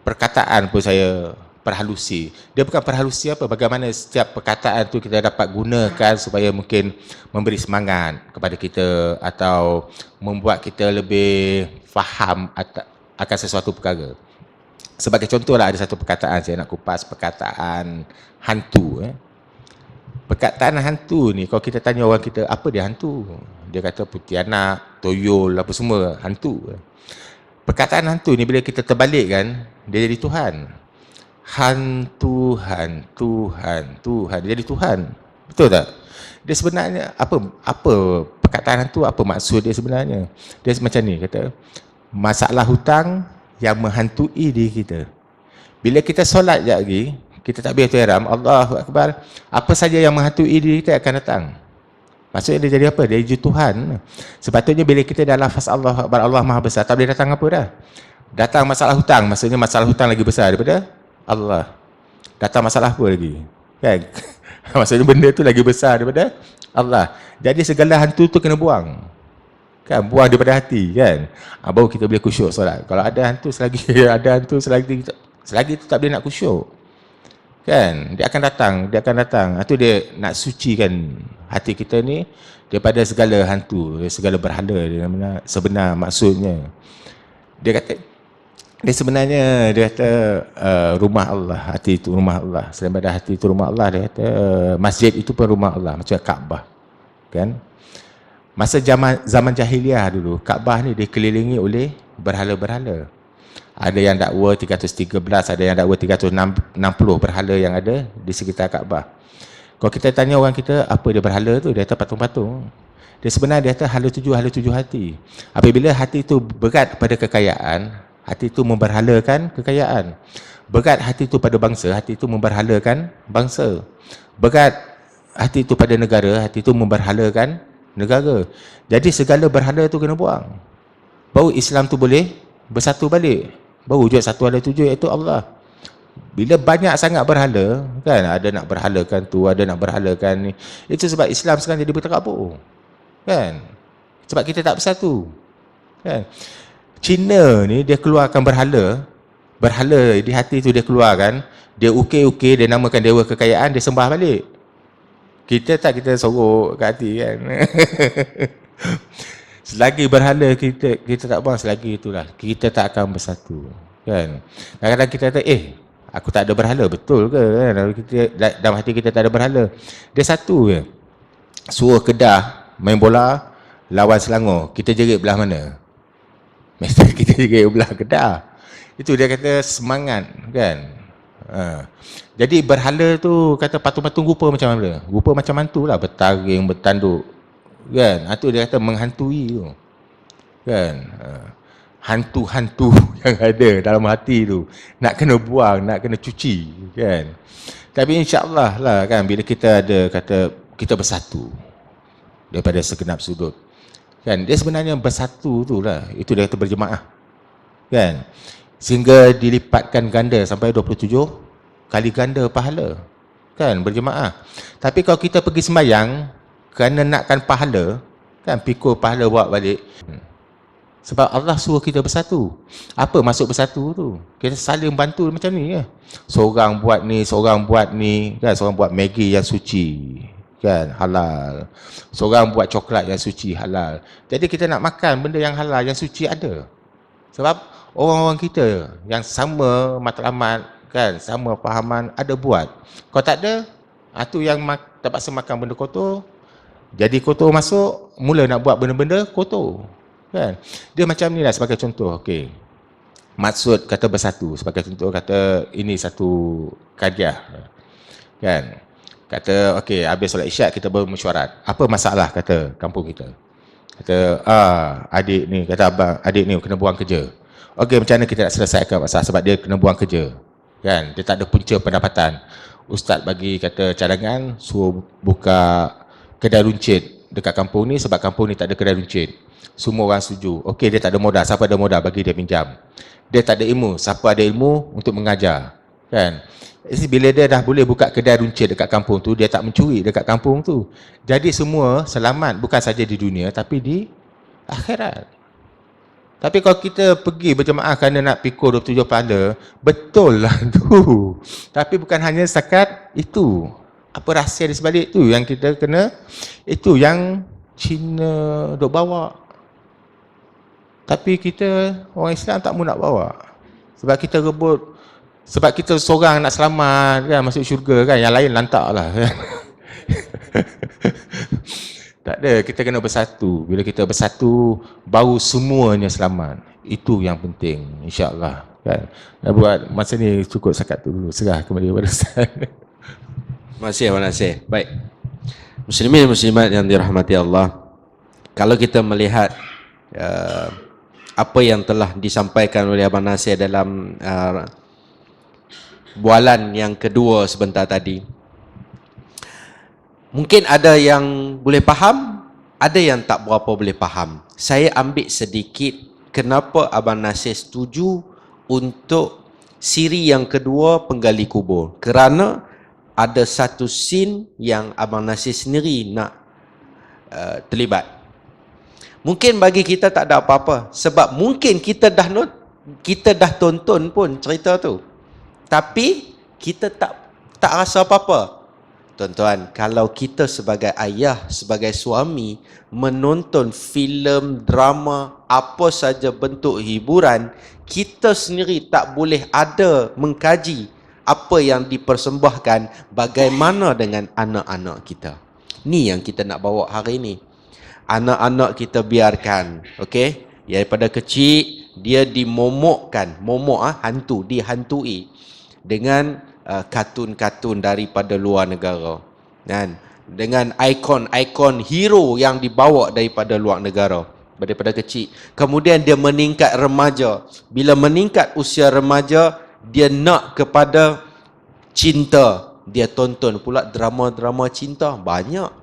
perkataan pun saya perhalusi. Dia bukan perhalusi apa, bagaimana setiap perkataan tu kita dapat gunakan supaya mungkin memberi semangat kepada kita atau membuat kita lebih faham akan sesuatu perkara. Sebagai contohlah, ada satu perkataan saya nak kupas, perkataan hantu. Perkataan hantu ni, kalau kita tanya orang kita, apa dia hantu? Dia kata putih anak, toyol, apa semua, hantu. Perkataan hantu ni bila kita terbalikkan, dia jadi Tuhan. Tuhan, dia jadi Tuhan. Betul tak? Dia sebenarnya, apa perkataan hantu, apa maksud dia sebenarnya? Dia macam ni, kata, masalah hutang yang menghantui diri kita. Bila kita solat sekejap lagi, kita takbiratul ihram, Allahu Akbar, apa saja yang menghantui diri kita akan datang. Maksudnya dia jadi apa? Dia jadi Tuhan. Sepatutnya bila kita dah lafaz Allah Akbar, Allah Maha Besar, tak boleh datang apa dah? Datang masalah hutang, maksudnya masalah hutang lagi besar daripada Allah. Datang masalah apa lagi? Kan? Maksudnya benda tu lagi besar daripada Allah. Jadi segala hantu tu kena buang. Kan? Buang daripada hati kan? Baru kita boleh khusyuk solat. Kalau ada hantu selagi tu tak boleh nak khusyuk. Kan? Dia akan datang. Itu dia nak sucikan hati kita ni daripada segala hantu, segala berhala dia sebenar maksudnya. Dia kata rumah Allah, hati itu rumah Allah. Selain daripada hati itu rumah Allah, dia kata masjid itu pun rumah Allah, macam Kaabah. Kan? Masa zaman jahiliah dulu, Kaabah ni dikelilingi oleh berhala-berhala. Ada yang dakwa 313, ada yang dakwa 360 berhala yang ada di sekitar Kaabah. Kalau kita tanya orang kita, apa dia berhala tu? Dia kata patung-patung. Dia sebenarnya dia kata hala tujuh hati. Apabila hati itu berat pada kekayaan, hati itu memberhalakan kekayaan. Berat hati itu pada bangsa, hati itu memberhalakan bangsa. Berat hati itu pada negara, hati itu memberhalakan negara. Jadi segala berhala itu kena buang. Baru Islam tu boleh bersatu balik. Baru wujud satu ada tujuh, iaitu Allah. Bila banyak sangat berhala, kan, ada nak berhalakan tu, ada nak berhalakan ni. Itu sebab Islam sekarang jadi berterabur. Kan? Sebab kita tak bersatu. Kan? Cina ni dia keluarkan berhala di hati tu dia keluarkan, dia ukir-ukir, dia namakan dewa kekayaan, dia sembah balik. Kita sorok kat hati kan. Selagi berhala kita tak buang, selagi itulah kita tak akan bersatu. Kan? Kadang-kadang kita kata, aku tak ada berhala, betul ke? Kan? Dalam hati kita tak ada berhala. Dia satu je. Suruh Kedah main bola lawan Selangor, kita jerit belah mana? Mesti kita jerit belah Kedah. Itu dia kata semangat kan. Jadi berhala tu kata patung-patung rupa macam mana? Rupa macam hantu lah, bertaring, bertanduk. Kan? Itu dia kata menghantui tu. Kan? Hantu-hantu yang ada dalam hati tu nak kena buang, nak kena cuci kan. Tapi insya-Allah lah kan, bila kita ada kata kita bersatu daripada segenap sudut kan, dia sebenarnya bersatu tu lah, itu dia kata berjemaah kan, sehingga dilipatkan ganda sampai 27 kali ganda pahala kan, berjemaah. Tapi kalau kita pergi sembahyang kerana nakkan pahala kan, pikul pahala buat balik. Sebab Allah suruh kita bersatu. Apa maksud bersatu tu? Kita saling bantu macam ni ya. Seorang buat ni, seorang buat ni, kan? Seorang buat Maggi yang suci, kan, halal. Seorang buat coklat yang suci, halal. Jadi kita nak makan benda yang halal, yang suci ada. Sebab orang-orang kita yang sama matlamat, kan, sama fahaman, ada buat. Kalau tak ada, tu yang terpaksa makan benda kotor, Jadi kotor masuk, mula nak buat benda-benda kotor. Kan? Dia macam ni lah sebagai contoh. Okey. Maksud kata bersatu. Sebagai contoh kata ini satu kajiah. Kan? Kata okey, habis solat isyak kita bermesyuarat. Apa masalah kata kampung kita? Kata adik ni, kata abang, adik ni kena buang kerja. Okey, macam mana kita nak selesaikan masalah sebab dia kena buang kerja. Kan? Dia tak ada punca pendapatan. Ustaz bagi kata cadangan suruh buka kedai runcit dekat kampung ni sebab kampung ni tak ada kedai runcit. Semua orang setuju. Okey, dia tak ada modal. Siapa ada modal bagi dia pinjam. Dia tak ada ilmu. Siapa ada ilmu untuk mengajar. Kan? Bila dia dah boleh buka kedai runcit dekat kampung tu, dia tak mencuri dekat kampung tu. Jadi semua selamat bukan saja di dunia tapi di akhirat. Tapi kalau kita pergi berjemaah kerana nak pikul 27 pahala, betul lah tu. Tapi bukan hanya setakat itu. Apa rahsia di sebalik tu yang kita kena, itu yang Cina duk bawa. Tapi kita orang Islam tak mahu nak bawa. Sebab kita rebut, sebab kita seorang nak selamat kan, masuk syurga kan, yang lain lantak lah kan. Tak ada, kita kena bersatu. Bila kita bersatu, baru semuanya selamat. Itu yang penting, insya-Allah. Kan? Dah buat masa ni cukup sekat tu dulu. Serah kembali kepada Ustaz. Terima kasih Abang Nasir. Baik. Muslimin muslimat yang dirahmati Allah. Kalau kita melihat apa yang telah disampaikan oleh Abang Nasir dalam bualan yang kedua sebentar tadi, mungkin ada yang boleh faham, ada yang tak berapa boleh faham. Saya ambil sedikit kenapa Abang Nasir setuju untuk siri yang kedua penggali kubur. Kerana ada satu scene yang Abang Nasir sendiri nak terlibat. Mungkin bagi kita tak ada apa-apa. Sebab mungkin kita dah tonton pun cerita tu. Tapi kita tak rasa apa-apa. Tuan-tuan, kalau kita sebagai ayah, sebagai suami menonton filem, drama, apa saja bentuk hiburan, kita sendiri tak boleh ada mengkaji apa yang dipersembahkan, bagaimana dengan anak-anak kita. Ni yang kita nak bawa hari ni. Anak-anak kita biarkan, okey? Daripada kecil dia dimomokkan, hantu, dihantui dengan kartun-kartun daripada luar negara, kan? Dengan ikon-ikon hero yang dibawa daripada luar negara daripada kecil. Kemudian dia meningkat remaja. Bila meningkat usia remaja, dia nak kepada cinta. Dia tonton pula drama-drama cinta banyak.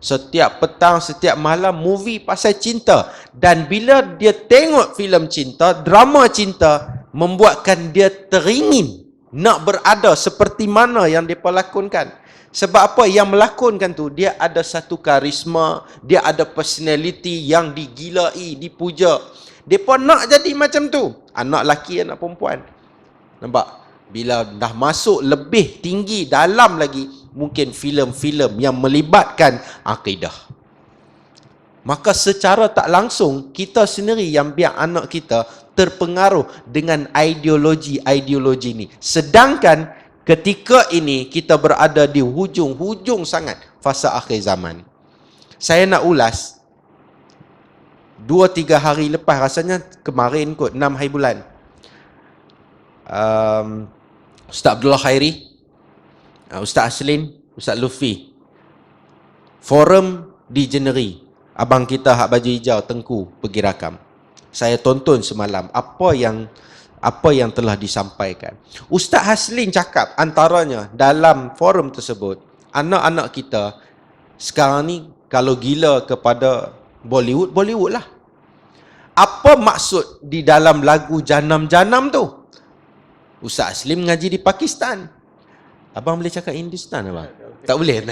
Setiap petang, setiap malam movie pasal cinta. Dan bila dia tengok filem cinta, drama cinta, membuatkan dia teringin nak berada seperti mana yang dia lakonkan. Sebab apa? Yang melakonkan tu, dia ada satu karisma, dia ada personality yang digilai, dipuja. Mereka nak jadi macam tu. Anak lelaki, anak perempuan. Nampak? Bila dah masuk lebih tinggi, dalam lagi, mungkin filem-filem yang melibatkan akidah. Maka secara tak langsung, kita sendiri yang biar anak kita terpengaruh dengan ideologi-ideologi ni. Sedangkan ketika ini kita berada di hujung-hujung sangat fasa akhir zaman. Saya nak ulas 2-3 hari lepas, rasanya kemarin kot, 6 hari bulan. Ustaz Abdullah Khairi, Ustaz Aslin, Ustaz Lufi, forum di Jeneri. Abang kita hak baju hijau Tengku pergi rakam. Saya tonton semalam apa yang telah disampaikan. Ustaz Aslin cakap antaranya dalam forum tersebut, anak-anak kita sekarang ni kalau gila kepada Bollywood lah. Apa maksud di dalam lagu Janam-Janam tu? Ustaz Aslim mengaji di Pakistan. Abang boleh cakap Hindustan abang? Tak boleh.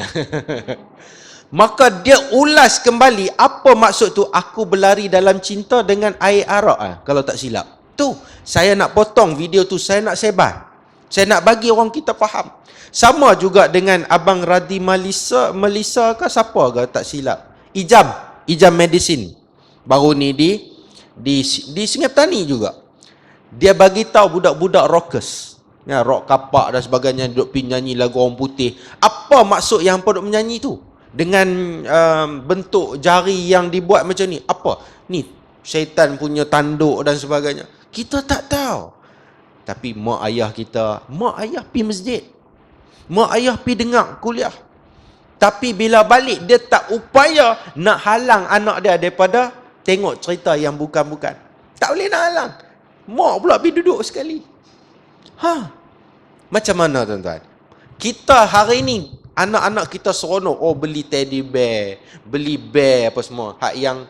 Maka dia ulas kembali apa maksud tu, aku berlari dalam cinta dengan air arak kalau tak silap. Tu saya nak potong video tu, saya nak sebar. Saya nak bagi orang kita faham. Sama juga dengan abang Radhi Melissa ke siapa ke tak silap. Ijam Medicine. Baru ni di Sungai Petani juga. Dia bagi tahu budak-budak rockers, ya, rock kapak dan sebagainya, duduk pergi nyanyi lagu orang putih. Apa maksud yang duduk menyanyi tu? dengan bentuk jari yang dibuat macam ni. Apa? Ni syaitan punya tanduk dan sebagainya. Kita tak tahu. Tapi mak ayah pi masjid. Mak ayah pi dengar kuliah. Tapi bila balik dia tak upaya nak halang anak dia daripada tengok cerita yang bukan-bukan. Tak boleh nak halang. Mak pula pi duduk sekali. Macam mana tuan-tuan? Kita hari ni anak-anak kita seronok beli teddy bear, beli bear apa semua. Hak yang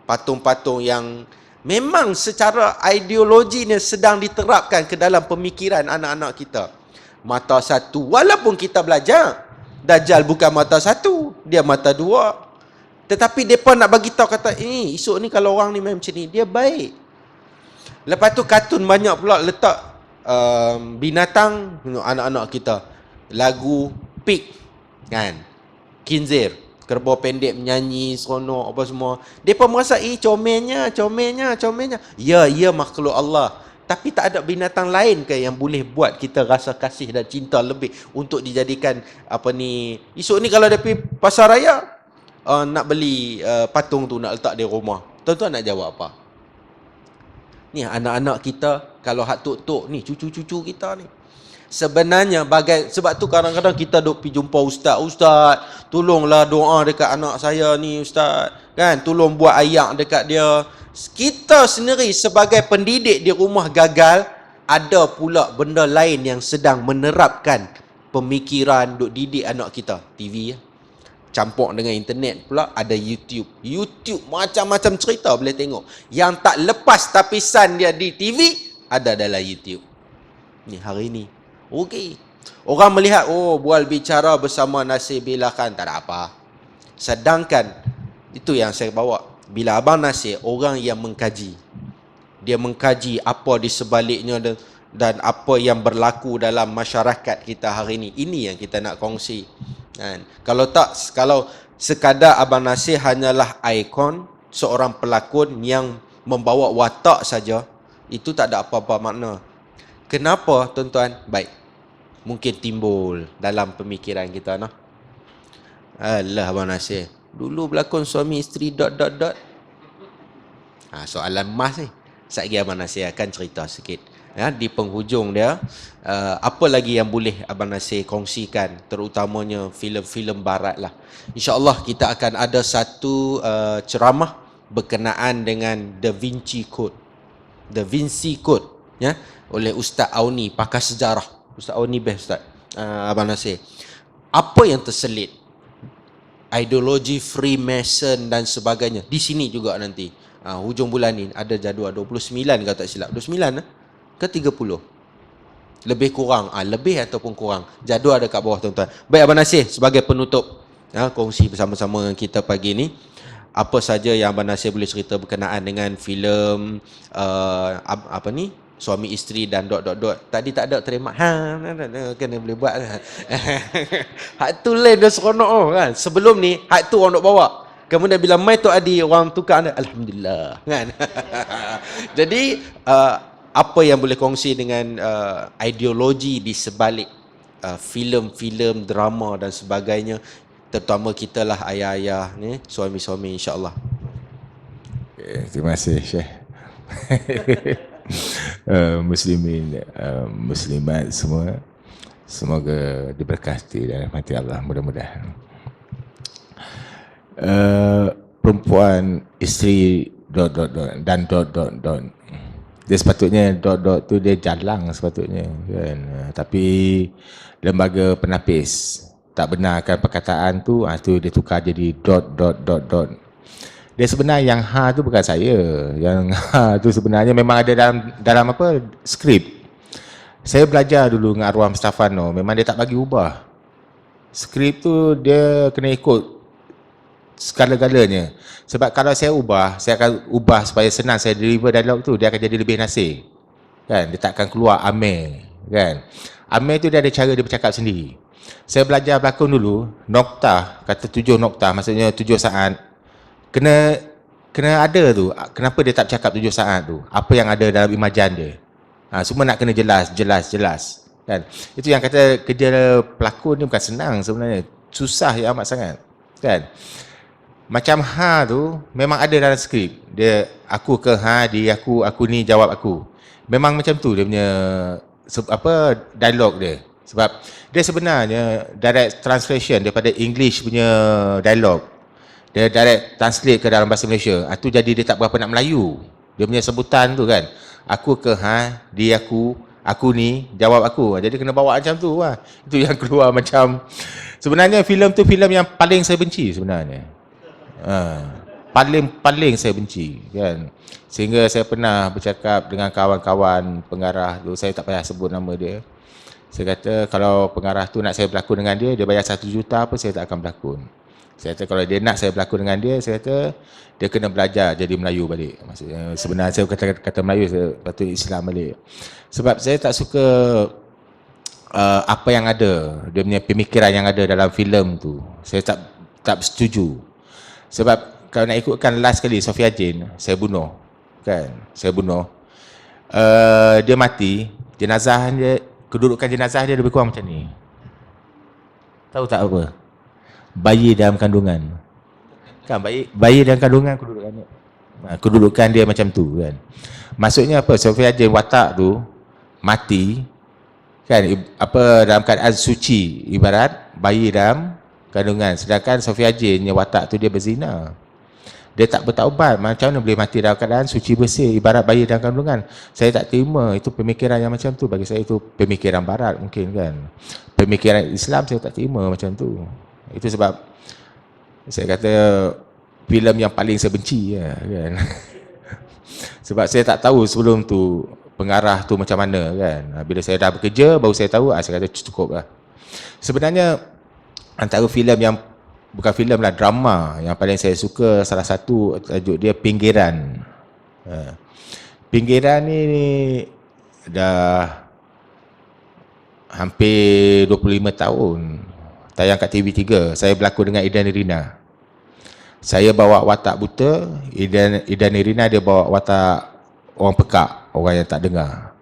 patung-patung yang memang secara ideologi ni sedang diterapkan ke dalam pemikiran anak-anak kita. Mata satu, walaupun kita belajar Dajjal bukan mata satu, dia mata dua. Tetapi mereka nak bagi tahu kata, esok ni kalau orang ni main macam ni, dia baik. Lepas tu kartun banyak pula letak binatang anak-anak kita. Lagu pig kan, khinzir, kerbau pendek menyanyi seronok apa semua. Depa merasa comelnya. Ya makhluk Allah. Tapi tak ada binatang lain ke yang boleh buat kita rasa kasih dan cinta lebih untuk dijadikan esok ni kalau dia pergi pasar raya nak beli patung tu nak letak di rumah. Tuan-tuan nak jawab apa? Ni anak-anak kita kalau hak tok-tok ni cucu-cucu kita ni. Sebenarnya sebab tu kadang-kadang kita duk pergi jumpa ustaz, tolonglah doa dekat anak saya ni ustaz. Kan, tolong buat ayak dekat dia. Kita sendiri sebagai pendidik di rumah gagal, ada pula benda lain yang sedang menerapkan pemikiran duk didik anak kita. TV campur dengan internet pula, ada YouTube. YouTube macam-macam cerita boleh tengok. Yang tak lepas tapisan dia di TV ada dalam YouTube. Ni hari ni. Okey. Orang melihat bual bicara bersama Nasir Billah-Khan tak ada apa. Sedangkan itu yang saya bawa. Bila Abang Nasir orang yang mengkaji. Dia mengkaji apa di sebaliknya dan apa yang berlaku dalam masyarakat kita hari ini. Ini yang kita nak kongsi. Kan? Kalau sekadar Abang Nasir hanyalah ikon seorang pelakon yang membawa watak saja, itu tak ada apa-apa makna. Kenapa tuan-tuan? Baik. Mungkin timbul dalam pemikiran kita noh. Alah Abang Nasir, dulu berlakon suami isteri ... Soalan mas ni. Sekejap Abang Nasir akan cerita sikit. Di penghujung dia, apa lagi yang boleh Abang Nasir kongsikan, terutamanya filem-filem barat lah. InsyaAllah kita akan ada satu ceramah berkenaan dengan Da Vinci Code. Da Vinci Code, ya, oleh Ustaz Auni, pakar sejarah. Ustaz Auni best Ustaz. Abang Nasir. Apa yang terselit? Ideologi Freemason dan sebagainya. Di sini juga nanti. Hujung bulan ni ada jadual 29 kalau tak silap. 29 ke 30? Lebih kurang. Lebih ataupun kurang. Jadual ada kat bawah tuan-tuan. Baik Abang Nasir sebagai penutup. Kongsi bersama-sama dengan kita pagi ni. Apa saja yang Abang Nasir boleh cerita berkenaan dengan filem suami isteri dan ... Tadi tak ada terima. Kena boleh buat. Hak tu lain dah seronok kan. Sebelum ni hak tu orang nak bawa. Kemudian bila mai tu Adi orang tukar anda, alhamdulillah kan. Jadi apa yang boleh kongsi dengan ideologi di sebalik filem-filem drama dan sebagainya, terutama kita lah ayah-ayah ni, suami-suami insya-Allah. Okay, terima kasih Syekh. Muslimin, muslimat semua, semoga diberkati dan rahmati Allah mudah-mudahan. Perempuan, isteri dan dia sepatutnya tu dia jalang sepatutnya kan. Tapi lembaga penapis tak benarkan perkataan tu, tu dia tukar jadi ... Dia sebenarnya yang tu bukan saya. Yang tu sebenarnya memang ada dalam apa skrip. Saya belajar dulu dengan arwah Mustafano, memang dia tak bagi ubah. Skrip tu dia kena ikut segala-galanya. Sebab kalau saya akan ubah supaya senang saya deliver dialog tu, dia akan jadi lebih nasir. Kan? Dia tak akan keluar Amir. Kan? Amir tu dia ada cara dia bercakap sendiri. Saya belajar berlakon dulu, noktah, kata 7 noktah, maksudnya 7 saat. Kena ada tu. Kenapa dia tak bercakap 7 saat tu? Apa yang ada dalam imajan dia? Semua nak kena jelas. Kan? Itu yang kata kerja pelakon ni bukan senang sebenarnya. susah yang amat sangat, kan? Macam ha tu memang ada dalam skrip. Dia aku ke ha, dia aku ni jawab aku. Memang macam tu dia punya dialog dia. Sebab dia sebenarnya direct translation daripada English punya dialog. Dia direct translate ke dalam bahasa Malaysia. Itu jadi dia tak berapa nak Melayu. Dia punya sebutan tu kan. Aku ke ha, dia aku ni jawab aku. Jadi kena bawa macam tu lah. Itu yang keluar macam, sebenarnya filem tu filem yang paling saya benci sebenarnya. Paling saya benci, kan. Sehingga saya pernah bercakap dengan kawan-kawan pengarah tu, saya tak payah sebut nama dia. Saya kata kalau pengarah tu nak saya berlakon dengan dia, dia bayar 1 juta apa, saya tak akan berlakon. Saya kata kalau dia nak saya berlakon dengan dia, saya kata dia kena belajar jadi Melayu balik. Maksudnya sebenarnya saya kata Melayu, saya patut Islam balik. Sebab saya tak suka apa yang ada, dia punya pemikiran yang ada dalam filem tu. Saya tak setuju. Sebab kalau nak ikutkan last kali Sofia Jane, saya bunuh. Kan? Saya bunuh. Dia mati, jenazah dia, kedudukan jenazah dia lebih kurang macam ni. Tahu tak apa? Bayi dalam kandungan. Kan bayi dalam kandungan kedudukannya. Kedudukan dia macam tu, kan. Maksudnya apa? Sofia Jane watak tu mati, kan, dalam keadaan suci, ibarat bayi dalam kandungan. Sedangkan Sofia Jane watak tu dia berzina. Dia tak bertaubat. Macam mana boleh mati dalam keadaan suci bersih, ibarat bayi dalam kandungan? Saya tak terima itu pemikiran yang macam tu. Bagi saya itu pemikiran barat mungkin, kan. Pemikiran Islam saya tak terima macam tu. Itu sebab saya kata filem yang paling saya benci, kan. Sebab saya tak tahu sebelum tu pengarah tu macam mana, kan. Bila saya dah bekerja baru saya tahu, saya kata cukup lah. Sebenarnya antara filem yang, bukan filem lah, drama yang paling saya suka, salah satu tajuk dia Pinggiran. Pinggiran ni dah hampir 25 tahun tayang kat TV3. Saya berlakon dengan Idan Nirina. Saya bawa watak buta, Idan Nirina dia bawa watak orang pekak, orang yang tak dengar.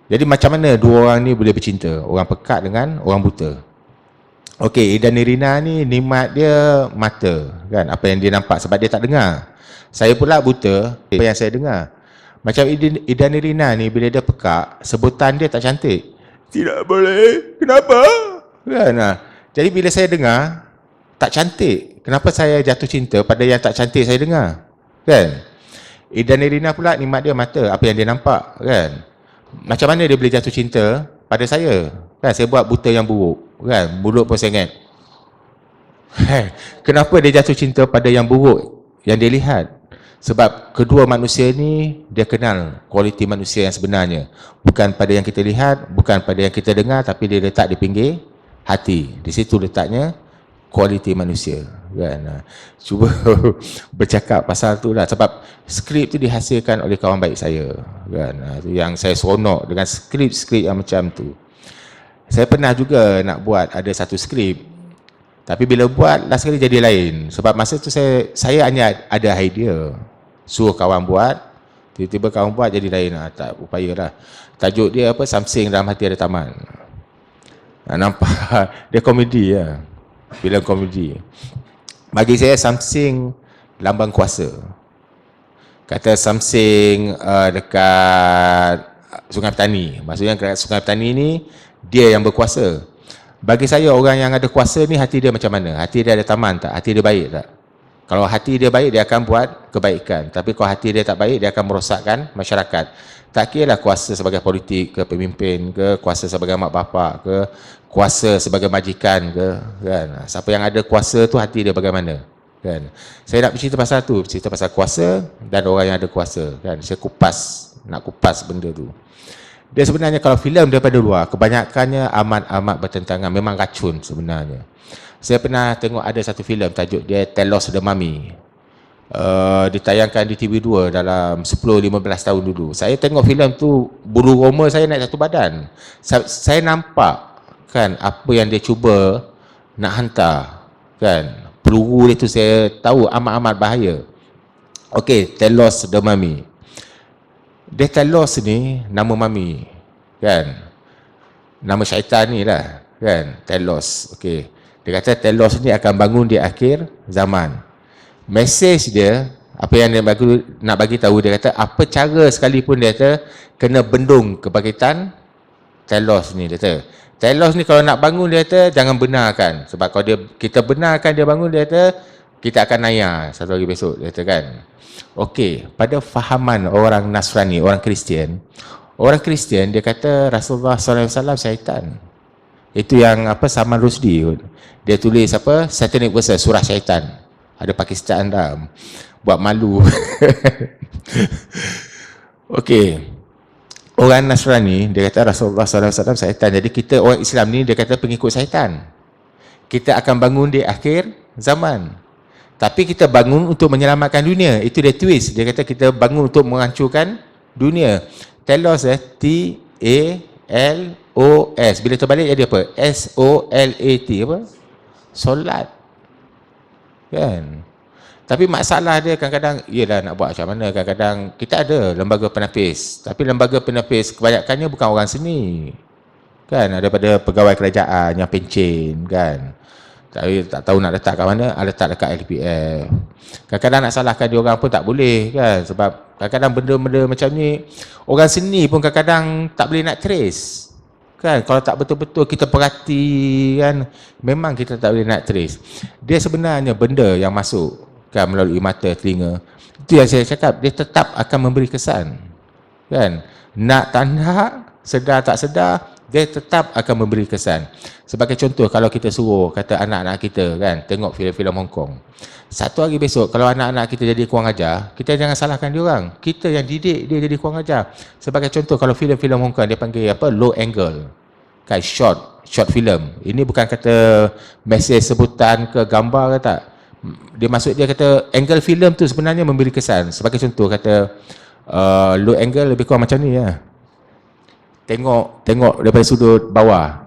Jadi macam mana dua orang ni boleh bercinta, orang pekak dengan orang buta? Okey, Idan Nirina ni nikmat dia mata, kan, apa yang dia nampak sebab dia tak dengar. Saya pula buta, apa yang saya dengar. Macam Idan Nirina ni bila dia pekak, sebutan dia tak cantik. Tidak boleh. Kenapa? Kan? Jadi bila saya dengar tak cantik, kenapa saya jatuh cinta pada yang tak cantik saya dengar? Kan? Idan Nirina pula nikmat dia mata, apa yang dia nampak, kan. Macam mana dia boleh jatuh cinta pada saya? Kan saya buat buta yang buruk, kan, mulut pun sengit. Kenapa dia jatuh cinta pada yang buruk yang dia lihat? Sebab kedua manusia ni dia kenal kualiti manusia yang sebenarnya. Bukan pada yang kita lihat, bukan pada yang kita dengar, tapi dia letak di pinggir hati. Di situ letaknya kualiti manusia, kan. Cuba bercakap pasal tu lah. Sebab skrip tu dihasilkan oleh kawan baik saya, kan. Yang saya seronok dengan skrip-skrip yang macam tu. Saya pernah juga nak buat ada satu skrip, tapi bila buat last kali jadi lain. Sebab masa tu saya hanya ada idea, suruh kawan buat, tiba-tiba kawan buat jadi lain. Tak upayalah. Tajuk dia apa? Samsing Dalam Hati Ada Taman. Nampak? Dia komedi lah. Filem komedi. Bagi saya Samsing lambang kuasa. Kata Samsing dekat Sungai Petani. Maksudnya dekat Sungai Petani ni dia yang berkuasa. Bagi saya orang yang ada kuasa ni hati dia macam mana? Hati dia ada taman tak? Hati dia baik tak? Kalau hati dia baik, dia akan buat kebaikan. Tapi kalau hati dia tak baik, dia akan merosakkan masyarakat. Tak kira lah kuasa sebagai politik ke, pemimpin ke, kuasa sebagai mak bapak ke, kuasa sebagai majikan ke, kan. Siapa yang ada kuasa tu hati dia bagaimana, kan. Saya nak bercerita pasal tu, cerita pasal kuasa dan orang yang ada kuasa, kan. Saya nak kupas benda tu. Dia sebenarnya kalau filem daripada luar, kebanyakannya amat-amat bertentangan, memang racun sebenarnya. Saya pernah tengok ada satu filem tajuk dia Telos the Mummy. Ditayangkan di TV2 dalam 10-15 tahun dulu. Saya tengok filem tu, bulu roma saya naik satu badan. Saya nampak, kan, apa yang dia cuba nak hantar, kan. Peluru dia tu saya tahu amat-amat bahaya. Okey, Telos the Mummy. Dia Telos ni nama mami, kan. Nama syaitan ni lah, kan, Telos. Okey. Dia kata telos ni akan bangun di akhir zaman. Mesej dia, apa yang dia nak bagi tahu, dia kata apa cara sekalipun dia kata kena bendung kebangkitan telos ni. Dia kata telos ni kalau nak bangun, dia kata jangan benarkan. Sebab kalau kita benarkan dia bangun, dia kata kita akan nayar satu hari besok, dia kata kan. Okey, pada fahaman orang Nasrani, orang Kristian dia kata Rasulullah SAW syaitan. Itu yang apa, Salman Rushdie dia tulis apa, Satanic Verses, surah syaitan. Ada Pakistan dalam buat malu. Okey, orang Nasrani dia kata Rasulullah SAW syaitan. Jadi kita orang Islam ni dia kata pengikut syaitan. Kita akan bangun di akhir zaman, tapi kita bangun untuk menyelamatkan dunia. Itu dia twist. Dia kata kita bangun untuk menghancurkan dunia. Telos T-A-L-O-S. Bila terbalik jadi apa? S-O-L-A-T. Apa? Solat. Kan? Tapi masalah dia kadang-kadang, iyalah nak buat macam mana, kadang-kadang kita ada lembaga penapis. Tapi lembaga penapis kebanyakannya bukan orang seni. Kan? Daripada pegawai kerajaan yang pencen. Kan? Tapi tak tahu nak letak kat mana, letak dekat LPF. Kadang-kadang nak salahkan dia orang pun tak boleh. Kan? Sebab kadang-kadang benda-benda macam ni, orang seni pun kadang-kadang tak boleh nak trace. Kan, kalau tak betul-betul kita perhati kan, memang kita tak boleh nak trace. Dia sebenarnya benda yang masuk kan melalui mata, telinga. Itu yang saya cakap, dia tetap akan memberi kesan. Kan? Nak tak nak, sedar tak sedar, dia tetap akan memberi kesan. Sebagai contoh, kalau kita suruh kata anak-anak kita kan tengok filem-filem Hong Kong. Satu hari besok kalau anak-anak kita jadi kurang ajar, kita jangan salahkan dia orang. Kita yang didik dia jadi kurang ajar. Sebagai contoh, kalau filem-filem Hong Kong dia panggil apa, low angle. Kan short film. Ini bukan kata mesej sebutan ke gambar ke tak. Dia maksud dia kata angle filem tu sebenarnya memberi kesan. Sebagai contoh kata low angle lebih kurang macam ni ya. Tengok daripada sudut bawah.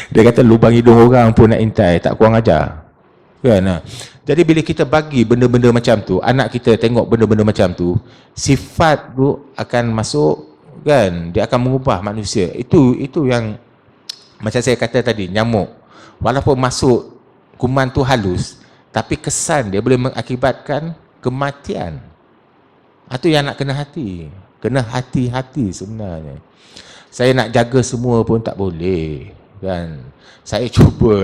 Dia kata lubang hidung orang pun nak intai, tak kurang ajar. Kan? Jadi bila kita bagi benda-benda macam tu, anak kita tengok benda-benda macam tu, sifat tu akan masuk, kan? Dia akan mengubah manusia. Itu yang macam saya kata tadi, nyamuk. Walaupun masuk kuman tu halus, tapi kesan dia boleh mengakibatkan kematian. Itu yang nak kena hati. Kena hati-hati sebenarnya. Saya nak jaga semua pun tak boleh. Kan? Saya cuba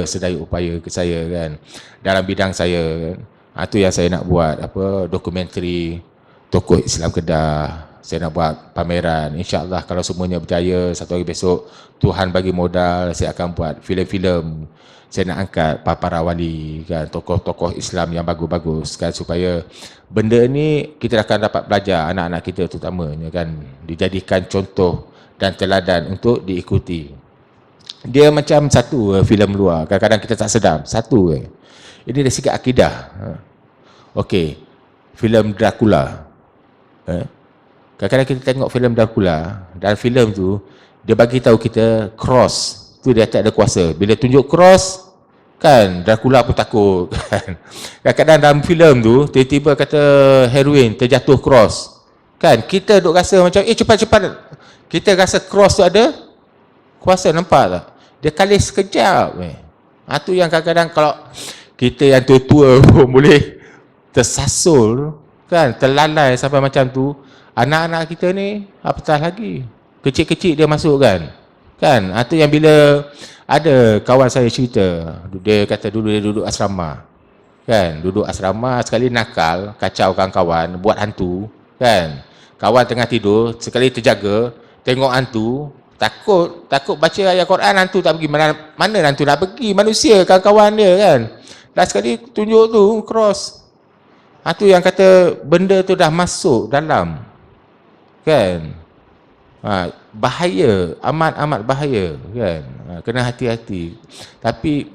sedaya upaya ke saya kan dalam bidang saya kan. Itu yang saya nak buat apa, dokumentari tokoh Islam Kedah. Saya nak buat pameran. InsyaAllah kalau semuanya berjaya, satu hari besok Tuhan bagi modal, saya akan buat filem-filem. Saya nak angkat para wali kan, tokoh-tokoh Islam yang bagus-bagus kan, supaya benda ni kita akan dapat belajar, anak-anak kita terutamanya kan, dijadikan contoh dan teladan untuk diikuti. Dia macam satu filem luar, kadang-kadang kita tak sedar, satu ini dari segi akidah. Okey, filem Dracula. Kadang-kadang kita tengok filem Dracula, dalam filem tu dia bagi tahu kita cross tu dia tak ada kuasa. Bila tunjuk cross kan, Dracula pun takut kan. Kadang-kadang dalam filem tu tiba-tiba kata heroin terjatuh cross. Kan kita duk rasa macam cepat-cepat. Kita rasa cross tu ada kuasa, nampak tak? Dia kali sekejap. Itu yang kadang-kadang kalau kita yang tua-tua pun boleh tersasul kan, terlalai sampai macam tu. Anak-anak kita ni apatah lagi. Kecil-kecil dia masuk kan. Kan? Itu yang bila ada kawan saya cerita, dia kata dulu dia duduk asrama. Kan? Duduk asrama, sekali nakal, kacau kawan-kawan, buat hantu. Kan? Kawan tengah tidur, sekali terjaga, tengok hantu, takut baca ayat Quran, hantu tak pergi. Mana hantu nak pergi? Manusia kawan-kawan dia kan. Last sekali tunjuk tu cross. Itu yang kata benda tu dah masuk dalam. Kan? Bahaya, amat-amat bahaya kan. Kena hati-hati. Tapi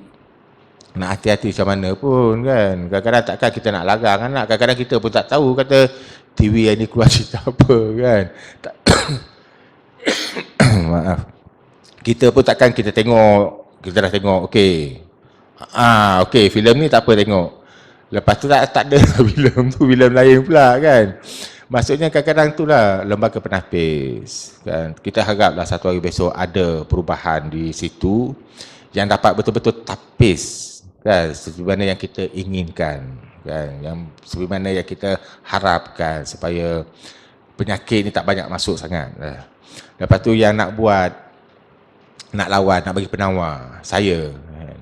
nak hati-hati macam mana pun kan. Kadang-kadang takkan kita nak larang anak. Kadang-kadang kita pun tak tahu kata TV yang ni keluar cerita apa kan. Maaf. Kita pun takkan kita tengok, kita dah tengok, okey. Okey, filem ni tak apa tengok. Lepas tu tak ada filem tu, filem lain pula kan. Maksudnya kadang-kadang itulah lembaga penapis kan. Kita haraplah satu hari besok ada perubahan di situ yang dapat betul-betul tapis kan sebagaimana yang kita inginkan kan, yang sebagaimana yang kita harapkan supaya penyakit ni tak banyak masuk sangat. Lepas tu yang nak buat, nak lawan, nak bagi penawar, saya kan,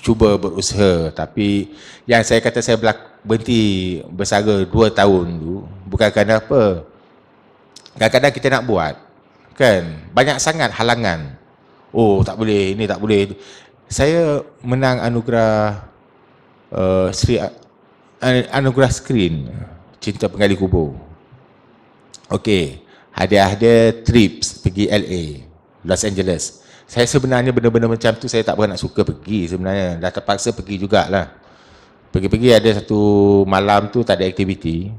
cuba berusaha, tapi yang saya kata saya berhenti bersara 2 tahun tu bukan kerana apa. Kadang-kadang kita nak buat kan, banyak sangat halangan. Oh tak boleh, ini tak boleh. Saya menang anugerah anugerah skrin Cinta Penggali Kubur. Okey, hadiah dia trips pergi LA, Los Angeles. Saya sebenarnya benda-benda macam tu saya tak berapa nak suka pergi sebenarnya. Dah terpaksa pergi jugalah. Pergi-pergi ada satu malam tu tak ada aktiviti.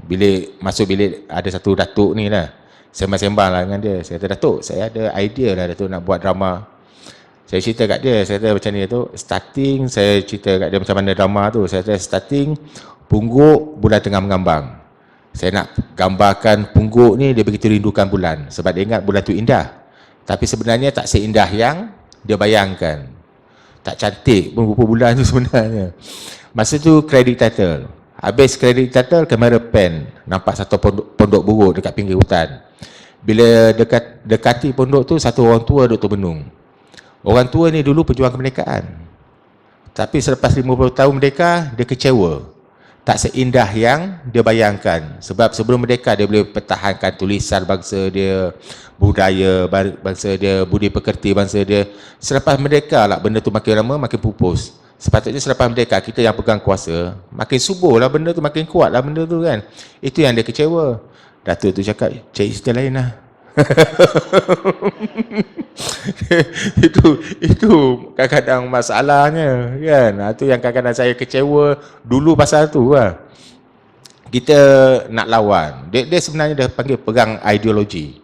Bilik, masuk bilik ada satu datuk ni lah. Sembang-sembang lah dengan dia. Saya kata, Datuk, saya ada idea lah Datuk nak buat drama. Saya cerita kat dia, saya kata macam ni Datuk. Starting, saya cerita kat dia macam mana drama tu. Saya kata starting, pungguk bulan tengah mengambang. Saya nak gambarkan pungguk ni dia begitu rindukan bulan. Sebab dia ingat bulan tu indah. Tapi sebenarnya tak seindah yang dia bayangkan. Tak cantik pun rupa bulan tu sebenarnya. Masa tu credit title. Habis credit title, kamera pen. Nampak satu pondok buruk dekat pinggir hutan. Bila dekati pondok tu, satu orang tua duduk termenung. Orang tua ni dulu pejuang kemerdekaan. Tapi selepas 50 tahun merdeka, dia kecewa. Tak seindah yang dia bayangkan. Sebab sebelum merdeka dia boleh pertahankan tulisan bangsa dia, budaya bangsa dia, budi pekerti bangsa dia. Selepas merdeka lah benda tu makin lama makin pupus. Sepatutnya selepas merdeka kita yang pegang kuasa, makin subur lah benda tu, makin kuat lah benda tu kan. Itu yang dia kecewa. Datuk tu cakap, cari cerita lain lah. itu kadang-kadang masalahnya kan. Itu yang kadang-kadang saya kecewa dulu pasal tu lah. Kita nak lawan. Dia sebenarnya dia panggil perang ideologi.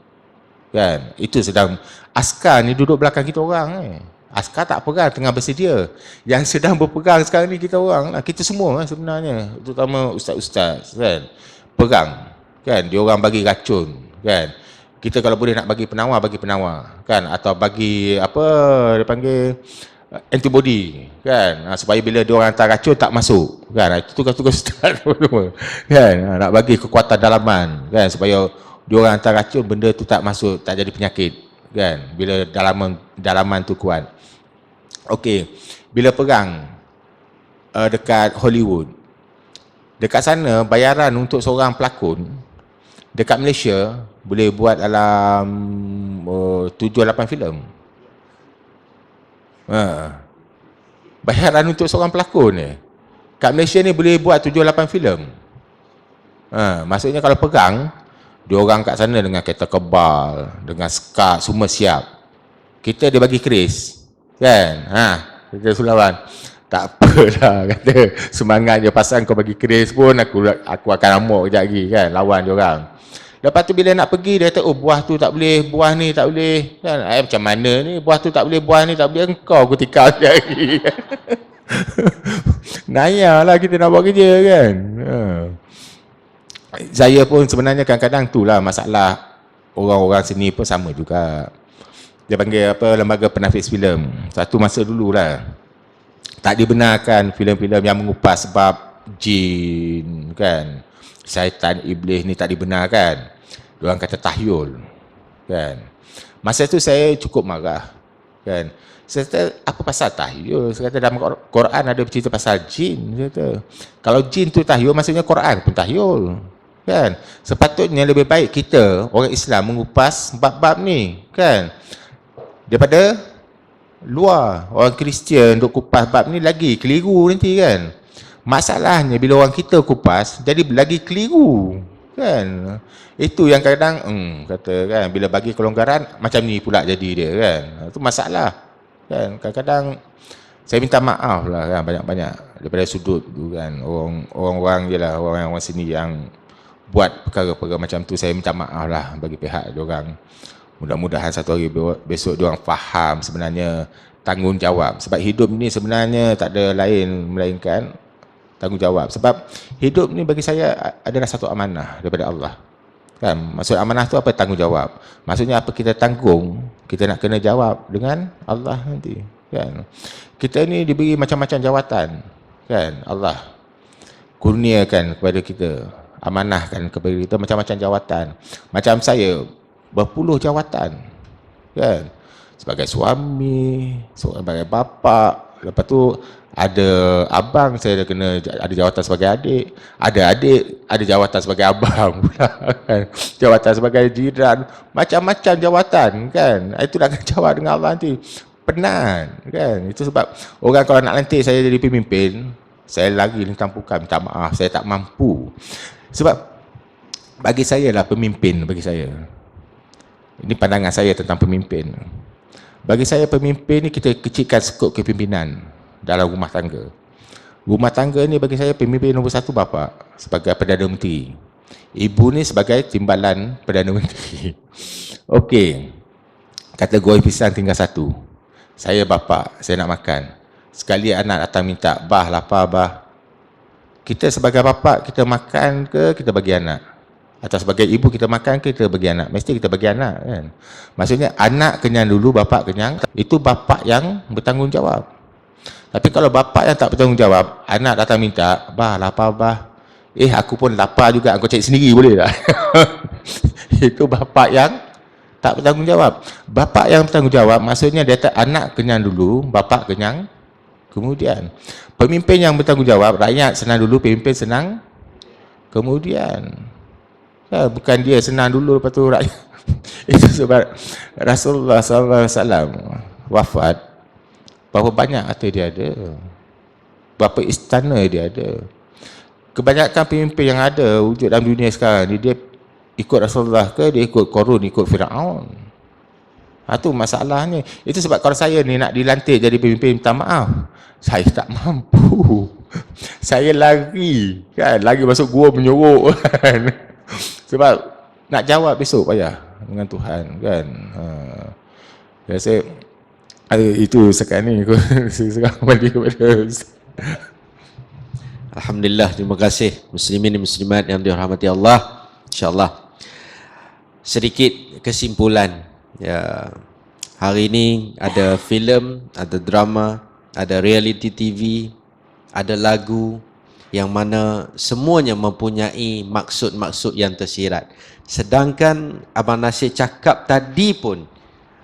Kan? Itu sedang askar ni duduk belakang kita orang. Askar tak perang, tengah bersedia. Yang sedang berperang sekarang ni kita orang lah. Kita semua sebenarnya. Terutama ustaz-ustaz kan. Perang. Kan? Dia orang bagi racun. Kan? Kita kalau boleh nak bagi penawar kan, atau bagi apa dia panggil antibody kan, supaya bila dia orang hantar racun tak masuk kan. Itu tugas-tugas ustaz kan, nak bagi kekuatan dalaman kan, supaya dia orang hantar racun benda tu tak masuk, tak jadi penyakit kan, bila dalaman tu kuat. Okey, bila perang dekat Hollywood, dekat sana bayaran untuk seorang pelakon dekat Malaysia boleh buat dalam 7-8 filem. Bayaran untuk seorang pelakon ni kat Malaysia ni boleh buat 7-8 filem. Maksudnya kalau perang, dia orang kat sana dengan kereta kebal, dengan skart, semua siap. Kita dia bagi keris kan. Kita sulawan. Tak apalah kata, semangat je pasal kau bagi keris pun aku akan amuk kejap lagi kan, lawan dia orang. Lepas tu bila nak pergi dia kata, oh buah tu tak boleh, buah ni tak boleh kan. Macam mana ni, buah tu tak boleh, buah ni tak boleh, engkau aku tikar lagi. Naya lah kita nak buat kerja kan. Saya pun sebenarnya kadang-kadang tu lah masalah orang-orang sini pun sama juga. Dia panggil apa, lembaga penafis filem. Satu masa dululah tak dibenarkan filem-filem yang mengupas sebab jin kan, syaitan iblis ni tak dibenarkan. Diorang kata tahyul kan. Masa tu saya cukup marah kan. Saya kata apa pasal tahyul? Saya kata dalam Quran ada bercerita pasal jin. Saya kata kalau jin tu tahyul, maksudnya Quran pun tahyul kan. Sepatutnya lebih baik kita orang Islam mengupas bab-bab ni kan, daripada luar orang Kristian duk kupas bab ni lagi keliru nanti kan. Masalahnya bila orang kita kupas jadi lagi keliru kan. Itu yang kadang kata kan, bila bagi kelonggaran macam ni pula jadi dia kan. Itu masalah kan. Kadang-kadang saya minta maaf lah kan, banyak-banyak daripada sudut tu kan, orang-orang je lah, orang-orang sini yang buat perkara-perkara macam tu. Saya minta maaf lah bagi pihak diorang. Mudah-mudahan satu hari besok diorang faham sebenarnya tanggungjawab. Sebab hidup ni sebenarnya tak ada lain melainkan Tanggungjawab. Sebab hidup ni bagi saya adalah satu amanah daripada Allah. Kan? Maksud amanah tu apa? Tanggungjawab. Maksudnya apa kita tanggung, kita nak kena jawab dengan Allah nanti. Kan? Kita ni diberi macam-macam jawatan. Kan? Allah kurniakan kepada kita, amanahkan kepada kita macam-macam jawatan. Macam saya, berpuluh jawatan. Kan? Sebagai suami, sebagai bapa, lepas tu ada abang, saya kena ada jawatan sebagai adik, ada adik, ada jawatan sebagai abang pula, kan? Jawatan sebagai jiran, macam-macam jawatan, kan? Itu nak kena jawab dengan Allah nanti. Penat, kan? Itu sebab orang kalau nak lantik saya jadi pemimpin, saya lagi tampukan, minta maaf, saya tak mampu. Sebab bagi saya lah pemimpin, bagi saya. Ini pandangan saya tentang pemimpin. Bagi saya pemimpin ni kita kecilkan skop kepimpinan dalam rumah tangga. Rumah tangga ni bagi saya pemimpin nombor satu bapa sebagai Perdana Menteri. Ibu ni sebagai timbalan Perdana Menteri. Okey. Kategori pisang tinggal satu. Saya bapa, saya nak makan. Sekali anak datang minta, bah lapar bah. Kita sebagai bapa kita makan ke kita bagi anak? Atau sebagai ibu kita makan ke kita bagi anak? Mesti kita bagi anak, kan? Maksudnya anak kenyang dulu, bapa kenyang. Itu bapa yang bertanggungjawab. Tapi kalau bapa yang tak bertanggungjawab, anak datang minta, bah lapar bah. Aku pun lapar juga, kau cari sendiri boleh tak? Itu bapa yang tak bertanggungjawab. Bapa yang bertanggungjawab maksudnya dia anak kenyang dulu, bapa kenyang kemudian. Pemimpin yang bertanggungjawab, rakyat senang dulu, pemimpin senang kemudian. Bukan dia senang dulu lepas tu rakyat. Itu sebab Rasulullah SAW wafat, berapa banyak harta dia ada, berapa istana dia ada. Kebanyakan pemimpin yang ada wujud dalam dunia sekarang ni, dia ikut Rasulullah ke dia ikut Qarun, ikut Firaun? Itu masalahnya. Itu sebab kalau saya ni nak dilantik jadi pemimpin, minta maaf, saya tak mampu. Saya lari, kan, lagi masuk gua menyorok, kan. Sebab nak jawab besok payah dengan Tuhan, kan. Saya itu sekarang ni sekarang balik kepada Alhamdulillah, terima kasih muslimin dan muslimat yang dirahmati Allah. InsyaAllah sedikit kesimpulan. Ya, hari ini ada filem, ada drama, ada reality TV, ada lagu yang mana semuanya mempunyai maksud-maksud yang tersirat. Sedangkan Abang Nasir cakap tadi pun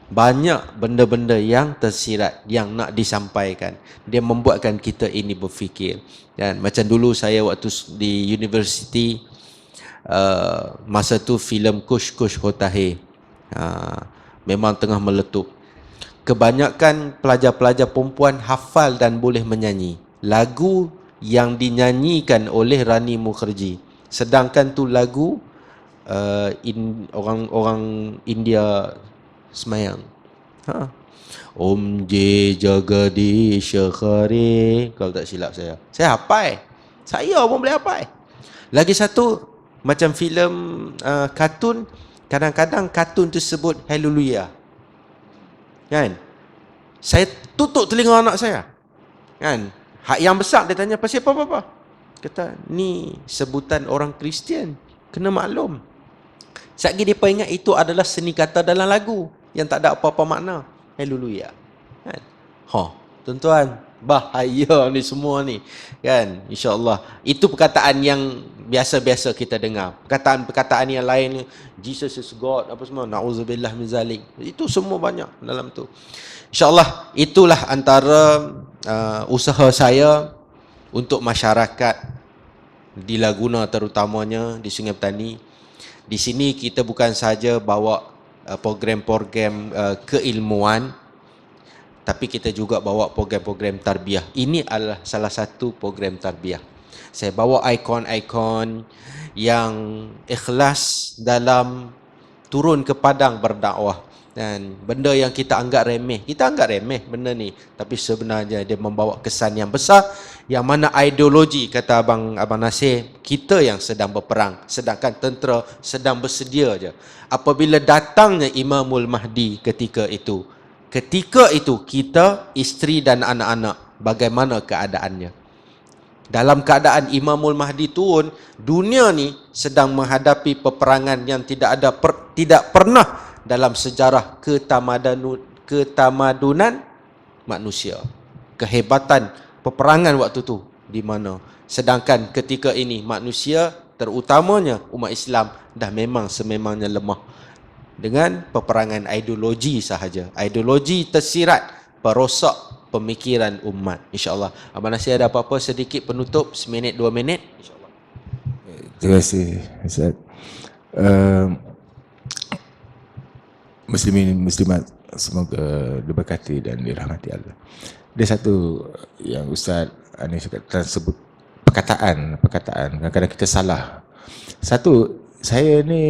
banyak benda-benda yang tersirat yang nak disampaikan. Dia membuatkan kita ini berfikir. Dan macam dulu saya waktu di universiti, masa tu filem Kush Kush Hotahe memang tengah meletup. Kebanyakan pelajar-pelajar perempuan hafal dan boleh menyanyi lagu yang dinyanyikan oleh Rani Mukherjee. Sedangkan tu lagu orang India semayang. Om J Jagadish Khare, kalau tak silap saya. Saya hafal. Saya pun boleh hafal. Lagi satu, macam filem kartun, kadang-kadang kartun tersebut haleluya. Kan? Saya tutup telinga anak saya. Kan? Hak yang besar dia tanya, pasal apa? Kata, ni sebutan orang Kristian. Kena maklum. Sekali dia ingat itu adalah seni kata dalam lagu yang tak ada apa-apa makna. Haleluya. Kan? Tuan-tuan, bahaya ni semua ni. Kan? InsyaAllah. Itu perkataan yang biasa-biasa kita dengar. Perkataan-perkataan yang lain, Jesus is God, apa semua, na'udzubillah min zalik. Itu semua banyak dalam tu. InsyaAllah, itulah antara usaha saya untuk masyarakat di Laguna terutamanya, di Sungai Petani. Di sini kita bukan saja bawa program-program keilmuan, tapi kita juga bawa program-program tarbiyah. Ini adalah salah satu program tarbiyah. Saya bawa ikon-ikon yang ikhlas dalam turun ke padang berdakwah. Dan benda yang kita anggap remeh, benda ni, tapi sebenarnya dia membawa kesan yang besar, yang mana ideologi, kata Abang Nasir, kita yang sedang berperang, sedangkan tentera sedang bersedia je. Apabila datangnya Imamul Mahdi ketika itu kita, isteri dan anak-anak, bagaimana keadaannya? Dalam keadaan Imamul Mahdi turun, dunia ni sedang menghadapi peperangan yang tidak pernah dalam sejarah ketamadunan manusia. Kehebatan peperangan waktu tu di mana. Sedangkan ketika ini manusia, terutamanya umat Islam, dah memang sememangnya lemah dengan peperangan ideologi sahaja. Ideologi tersirat, perosak pemikiran umat. InsyaAllah. Abang Nasir ada apa-apa sedikit penutup, seminit, 2 minit? InsyaAllah. Terima kasih, Ustaz. Muslimin, muslimat, semoga diberkati dan dirahmati Allah. Ada satu yang Ustaz Anis sebut perkataan. Kadang-kadang kita salah. Satu, saya ni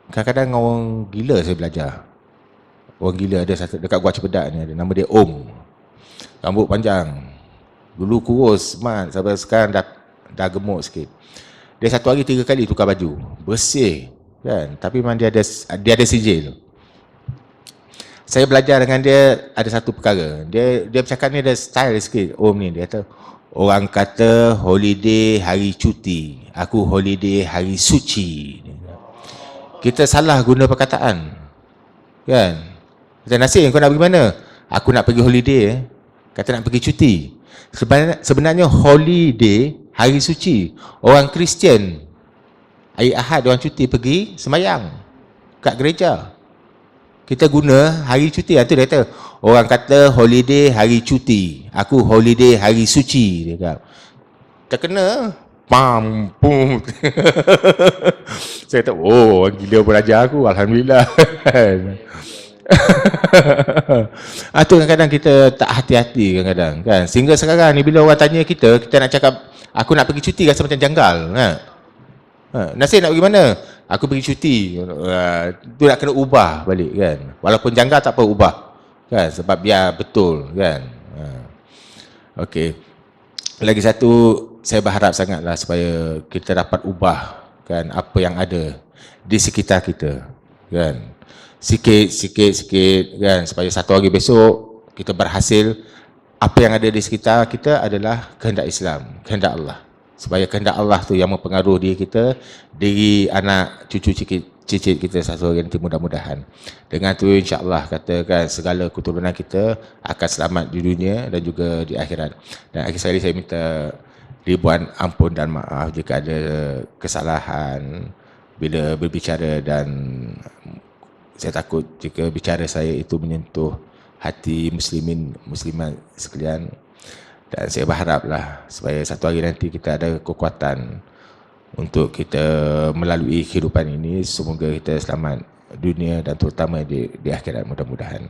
kadang-kadang orang gila saya belajar. Orang gila ada satu dekat Gua Cipedak ni, ada nama dia Om. Rambut panjang. Dulu kurus, smart, sampai sekarang dah gemuk sikit. Dia satu hari 3 kali tukar baju. Bersih, kan? Tapi memang dia ada sijil. Saya belajar dengan dia ada satu perkara. Dia bercakap ni ada style sikit. Om ni dia kata, orang kata holiday hari cuti, aku holiday hari suci. Kita salah guna perkataan, kan? Kata, Nasir, kau nak pergi mana? Aku nak pergi holiday. Kata nak pergi cuti. Sebenarnya holiday hari suci. Orang Kristian hari Ahad orang cuti pergi sembahyang kat gereja. Kita guna hari cuti. Itu dia kata, orang kata holiday hari cuti, aku holiday hari suci. Dia kata, terkena pam pum. Saya kata, oh, orang gila pun ajar aku, alhamdulillah. Itu kadang-kadang kita tak hati-hati kadang-kadang, kan? Sehingga sekarang ni bila orang tanya kita nak cakap aku nak pergi cuti, rasa macam janggal, kan? Nasir nak pergi mana? Aku pergi cuti. Tu nak kena ubah balik, kan? Walaupun janggal tak apa, ubah, kan? Sebab biar betul, kan? Okey. Lagi satu, saya berharap sangatlah supaya kita dapat ubah, kan, apa yang ada di sekitar kita, kan? Sikit, kan, supaya satu hari besok kita berhasil. Apa yang ada di sekitar kita adalah kehendak Islam, kehendak Allah. Supaya kehendak Allah tu yang mempengaruhi diri kita, diri anak cucu cicit kita satu hari nanti, mudah-mudahan. Dengan tu insya-Allah katakan segala keturunan kita akan selamat di dunia dan juga di akhirat. Dan akhir sekali saya minta ribuan ampun dan maaf jika ada kesalahan bila berbicara, dan saya takut jika bicara saya itu menyentuh hati muslimin, muslimat sekalian. Dan saya berharaplah supaya satu hari nanti kita ada kekuatan untuk kita melalui kehidupan ini. Semoga kita selamat dunia dan terutama di akhirat, mudah-mudahan.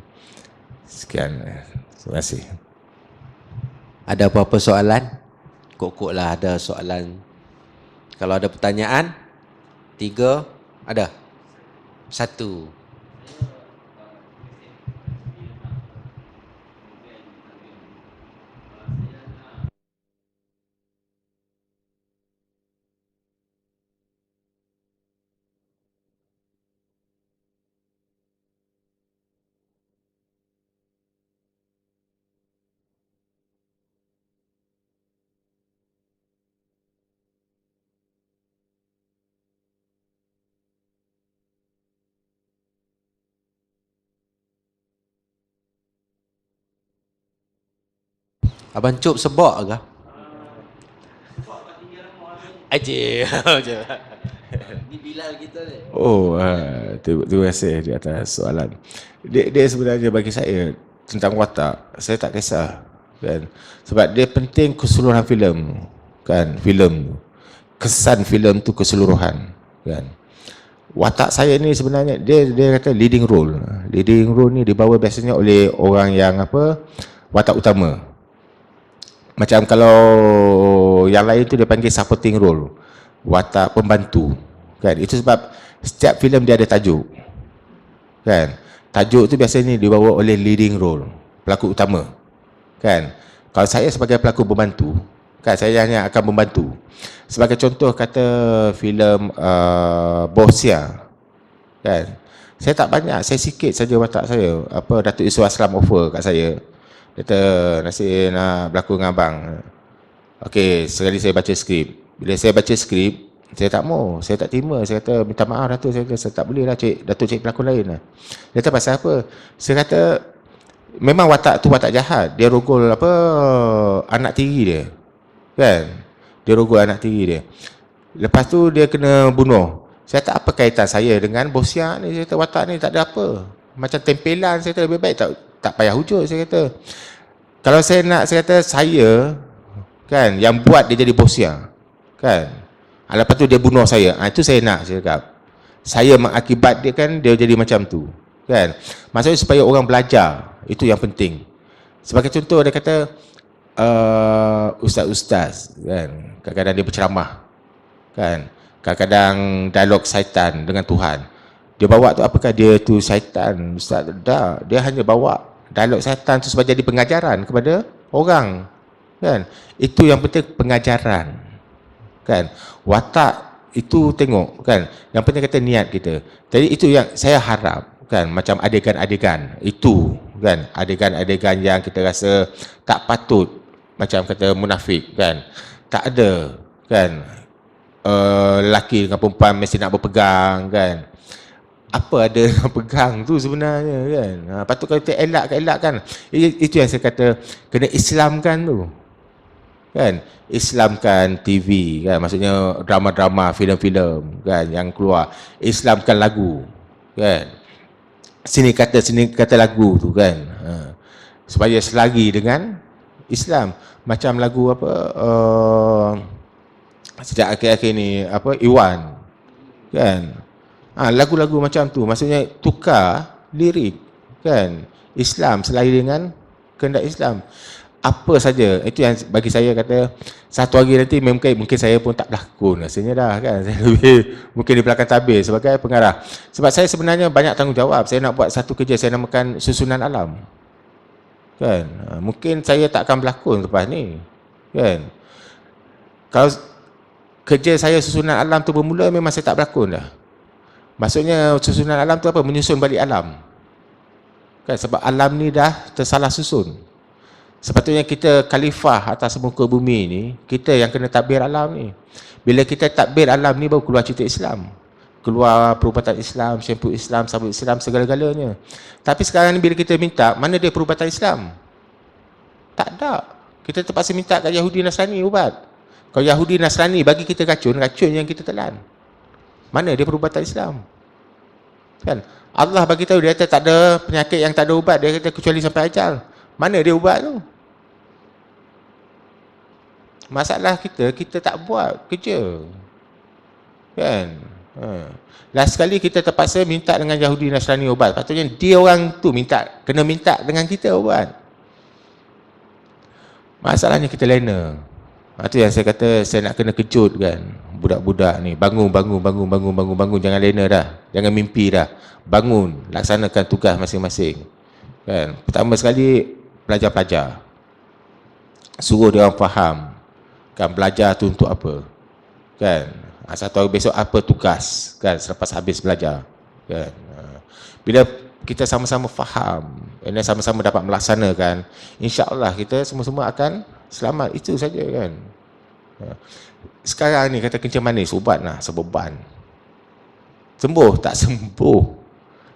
Sekian. Terima kasih. Ada apa-apa soalan? Kok lah ada soalan. Kalau ada pertanyaan, 3, ada? 1. Abang Cop sebab ke? Aje. Ni Bilal kita ni. Oh, terima kasih di atas soalan. Dia sebenarnya bagi saya tentang watak, saya tak kisah, kan? Sebab dia penting keseluruhan filem, kan? Filem, kesan filem tu keseluruhan, kan? Watak saya ni sebenarnya dia kata leading role. Leading role ni dibawa biasanya oleh orang yang watak utama. Macam kalau yang lain tu dia panggil supporting role, watak pembantu, kan? Itu sebab setiap filem dia ada tajuk, kan? Tajuk tu biasanya dibawa oleh leading role, pelaku utama, kan? Kalau saya sebagai pelaku pembantu, kan, saya hanya akan membantu. Sebagai contoh kata filem Bohsia, kan? Saya tak banyak, saya sikit saja watak saya. Datuk Yusof Aslam offer kat saya, kata Nasir nak berlakon dengan abang. Okey, sekali saya baca skrip. Bila saya baca skrip, saya tak mau, saya tak terima. Saya kata, minta maaf Datuk, saya kata, saya tak boleh lah Datuk cari pelakon lain lah. Dia kata, pasal apa? Saya kata, memang watak tu watak jahat. Dia rogol apa, anak tiri dia. Kan? Dia rogol anak tiri dia. Lepas tu dia kena bunuh. Saya tak apa kaitan saya dengan Bosya ni. Saya kata, watak ni tak ada apa. Macam tempelan, saya kata, lebih baik tak payah wujud, saya kata. Kalau saya nak, saya kata, saya kan yang buat dia jadi Bosya kan, lepas tu dia bunuh saya, itu saya nak, saya cakap saya mengakibatkan dia jadi macam tu kan, maksudnya supaya orang belajar, itu yang penting. Sebagai contoh, dia kata ustaz-ustaz kan, kadang-kadang dia berceramah kan, kadang-kadang dialog syaitan dengan Tuhan, dia bawa tu apakah dia tu syaitan? Ustaz, tak, dia hanya bawa dialog syaitan tu sebagai jadi pengajaran kepada orang kan. Itu yang penting, pengajaran kan. Watak itu tengok kan, yang penting kata niat kita. Jadi itu yang saya harap kan, macam adegan-adegan itu kan, adegan-adegan yang kita rasa tak patut, macam kata munafik kan, tak ada kan, lelaki dengan perempuan mesti nak berpegang kan. Apa ada yang pegang tu sebenarnya kan. Patut kalau kita elakkan. Itu yang saya kata, kena Islamkan tu kan, Islamkan TV kan, maksudnya drama-drama, filem-filem kan yang keluar, Islamkan lagu kan, sini kata lagu tu kan, supaya selari dengan Islam. Macam lagu apa, sejak akhir-akhir ni apa, Iwan kan, lagu-lagu macam tu, maksudnya tukar lirik kan, Islam selari dengan kehendak Islam. Apa saja, itu yang bagi saya kata, satu hari nanti mungkin saya pun tak berlakon rasanya dah kan, saya lebih mungkin di belakang tabir sebagai pengarah. Sebab saya sebenarnya banyak tanggungjawab, saya nak buat satu kerja, saya namakan Susunan Alam kan. Mungkin saya tak akan berlakon lepas ni kan. Kalau kerja saya Susunan Alam tu bermula, memang saya tak berlakon dah. Maksudnya Susunan Alam tu apa? Menyusun balik alam kan, sebab alam ni dah tersalah susun. Sepatutnya kita khalifah atas muka bumi ni, kita yang kena tadbir alam ni. Bila kita tadbir alam ni, baru keluar cerita Islam, keluar perubatan Islam, syampu Islam, sabut Islam, segala-galanya. Tapi sekarang ni bila kita minta, mana dia perubatan Islam? Tak ada. Kita terpaksa minta kat Yahudi Nasrani ubat. Kalau Yahudi Nasrani bagi kita racun yang kita telan. Mana dia perubatan Islam? Kan? Allah bagi tahu, dia kata tak ada penyakit yang tak ada ubat, dia kata kecuali sampai ajal. Mana dia ubat tu? Masalah kita tak buat kerja kan. Last sekali kita terpaksa minta dengan Yahudi Nasrani ubat, patutnya dia orang tu kena minta dengan kita ubat. Masalahnya kita lena. Itu yang saya kata, saya nak kena kejut kan budak-budak ni. Bangun, jangan lena dah, jangan mimpi dah, bangun, laksanakan tugas masing-masing kan. Pertama sekali, pelajar-pelajar, suruh dia orang faham kan, belajar tu untuk apa kan. Satu hari besok apa tugas kan, selepas habis belajar kan. Bila kita sama-sama faham dan sama-sama dapat melaksanakan, insya-Allah kita semua-semua akan selamat. Itu saja kan. Sekarang ni kata kencing manis, ubat lah sebeban, sembuh tak sembuh.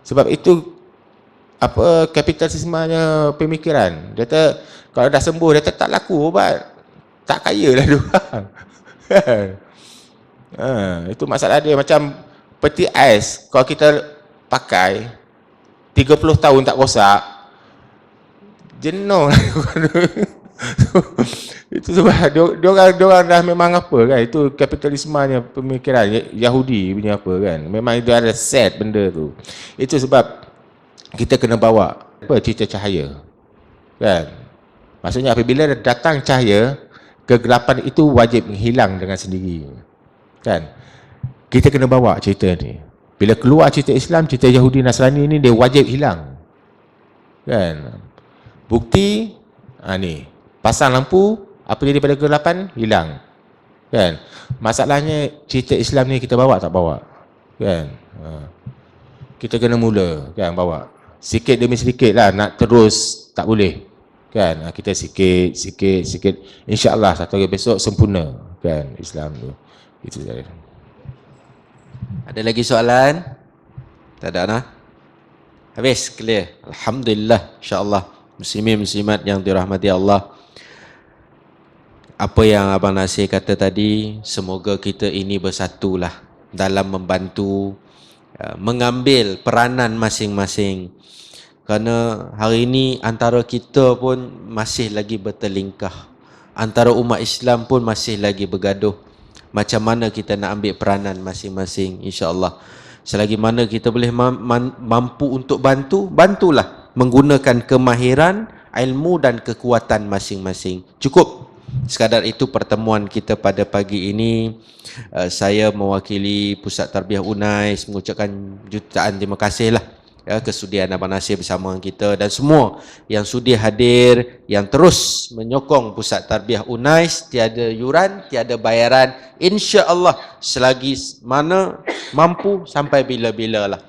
Sebab itu apa, kapitalismenya pemikiran. Dia kata kalau dah sembuh, dia kata tak laku ubat, tak kaya lah diorang. Itu masalah dia. Macam peti ais, kalau kita pakai 30 tahun tak rosak, jenuh lah. Itu sebab diorang dah memang apa kan, itu kapitalismenya pemikiran Yahudi punya apa kan, memang dia ada set benda tu. Itu sebab kita kena bawa apa, cerita cahaya kan. Maksudnya apabila datang cahaya, kegelapan itu wajib menghilang dengan sendiri kan. Kita kena bawa cerita ni. Bila keluar cerita Islam, cerita Yahudi Nasrani ni, dia wajib hilang kan. Bukti ni, pasang lampu, apa jadi pada kegelapan? Hilang kan. Masalahnya cerita Islam ni kita bawa tak bawa kan. Kita kena mula kan, bawa sikit demi sedikit lah, nak terus tak boleh kan. Kita sikit insya-Allah satu hari besok sempurna kan Islam tu. Itu saja. Ada lagi soalan? Tak ada nah? Habis, clear. Alhamdulillah, insya-Allah. Muslimin muslimat yang dirahmati Allah. Apa yang Abang Nasir kata tadi, semoga kita ini bersatulah dalam membantu, mengambil peranan masing-masing. Kerana hari ini antara kita pun masih lagi bertelingkah. Antara umat Islam pun masih lagi bergaduh. Macam mana kita nak ambil peranan masing-masing, insya-Allah. Selagi mana kita boleh mampu untuk bantu, bantulah menggunakan kemahiran, ilmu dan kekuatan masing-masing. Cukup. Sekadar itu pertemuan kita pada pagi ini. Saya mewakili Pusat Tarbiyah Unais mengucapkan jutaan terima kasih lah, kesudian Abang Nasir bersama kita dan semua yang sudi hadir, yang terus menyokong Pusat Tarbiyah Unais. Tiada yuran, tiada bayaran, insya-Allah selagi mana mampu sampai bila-bila lah.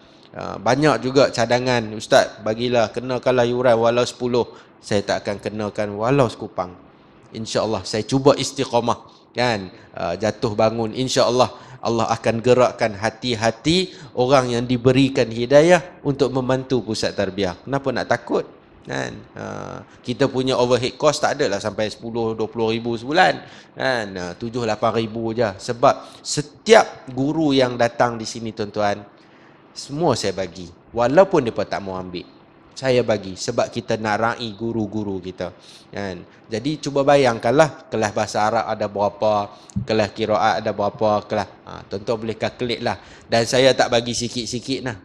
Banyak juga cadangan, Ustaz bagilah, kenakanlah yuran walau 10. Saya tak akan kenakan walau sekupang. InsyaAllah saya cuba istiqamah kan, jatuh bangun, insyaAllah Allah akan gerakkan hati-hati orang yang diberikan hidayah untuk membantu pusat tarbiyah. Kenapa nak takut kan? Kita punya overhead cost tak adalah sampai 10-20 ribu sebulan kan, 7-8 ribu je. Sebab setiap guru yang datang di sini tuan-tuan, semua saya bagi, walaupun mereka tak mau ambil, saya bagi sebab kita nak raih guru-guru kita kan. Jadi cuba bayangkanlah, kelas bahasa Arab ada berapa, kelas qiraat ada berapa, kelas tuan-tuan boleh kalkulate lah. Dan saya tak bagi sikit-sikit lah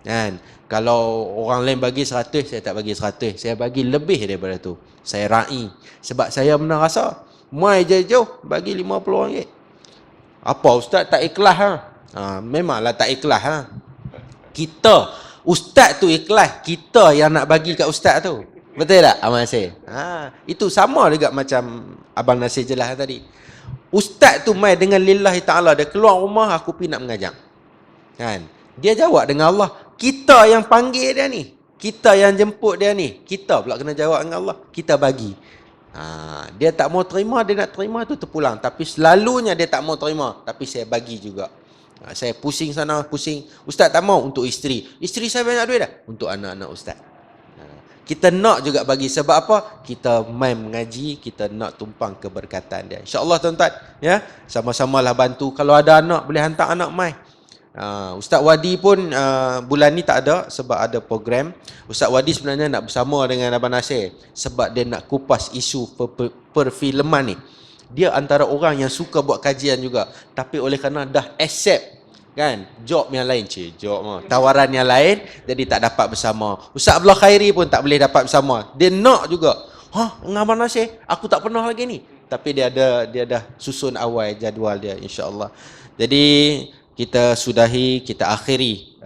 kan. Kalau orang lain bagi 100, saya tak bagi 100, saya bagi lebih daripada tu. Saya raih sebab saya benar rasa mai jauh bagi RM50. Apa ustaz tak ikhlas memanglah tak ikhlas kita. Ustaz tu ikhlas, kita yang nak bagi kat ustaz tu. Betul tak Abang Nasir? Itu sama juga macam Abang Nasir jelas tadi. Ustaz tu mai dengan lillahi ta'ala, dia keluar rumah, aku pergi nak mengajar kan, dia jawab dengan Allah. Kita yang panggil dia ni, kita yang jemput dia ni, kita pula kena jawab dengan Allah. Kita bagi. Dia tak mau terima, dia nak terima tu terpulang. Tapi selalunya dia tak mau terima, tapi saya bagi juga. Saya pusing sana, pusing. Ustaz tak mau untuk isteri. Isteri saya banyak duit dah. Untuk anak-anak ustaz. Kita nak juga bagi. Sebab apa? Kita main mengaji, kita nak tumpang keberkatan dia. InsyaAllah tuan-tuan, ya, sama-samalah bantu. Kalau ada anak, boleh hantar anak mai. Ustaz Wadi pun bulan ni tak ada sebab ada program. Ustaz Wadi sebenarnya nak bersama dengan Abang Nasir sebab dia nak kupas isu perfilman ni. Dia antara orang yang suka buat kajian juga, tapi oleh kerana dah accept kan job yang lain, tawaran yang lain, jadi tak dapat bersama. Ustaz Abdullah Khairi pun tak boleh dapat bersama. Dia nak juga, dengan Abang Nasir aku tak pernah lagi ni, tapi dia dah susun awal jadual dia, insya-Allah. Jadi kita sudahi, kita akhiri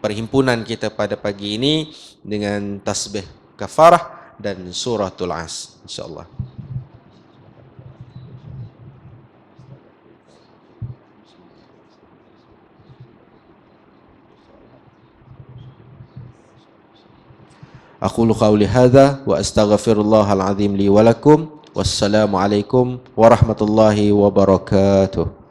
perhimpunan kita pada pagi ini dengan tasbih kafarah dan suratul As, insya-Allah. Aqulu qawli hadza wa astaghfirullahal azim li wa lakum. Wassalamu alaikum warahmatullahi wabarakatuh.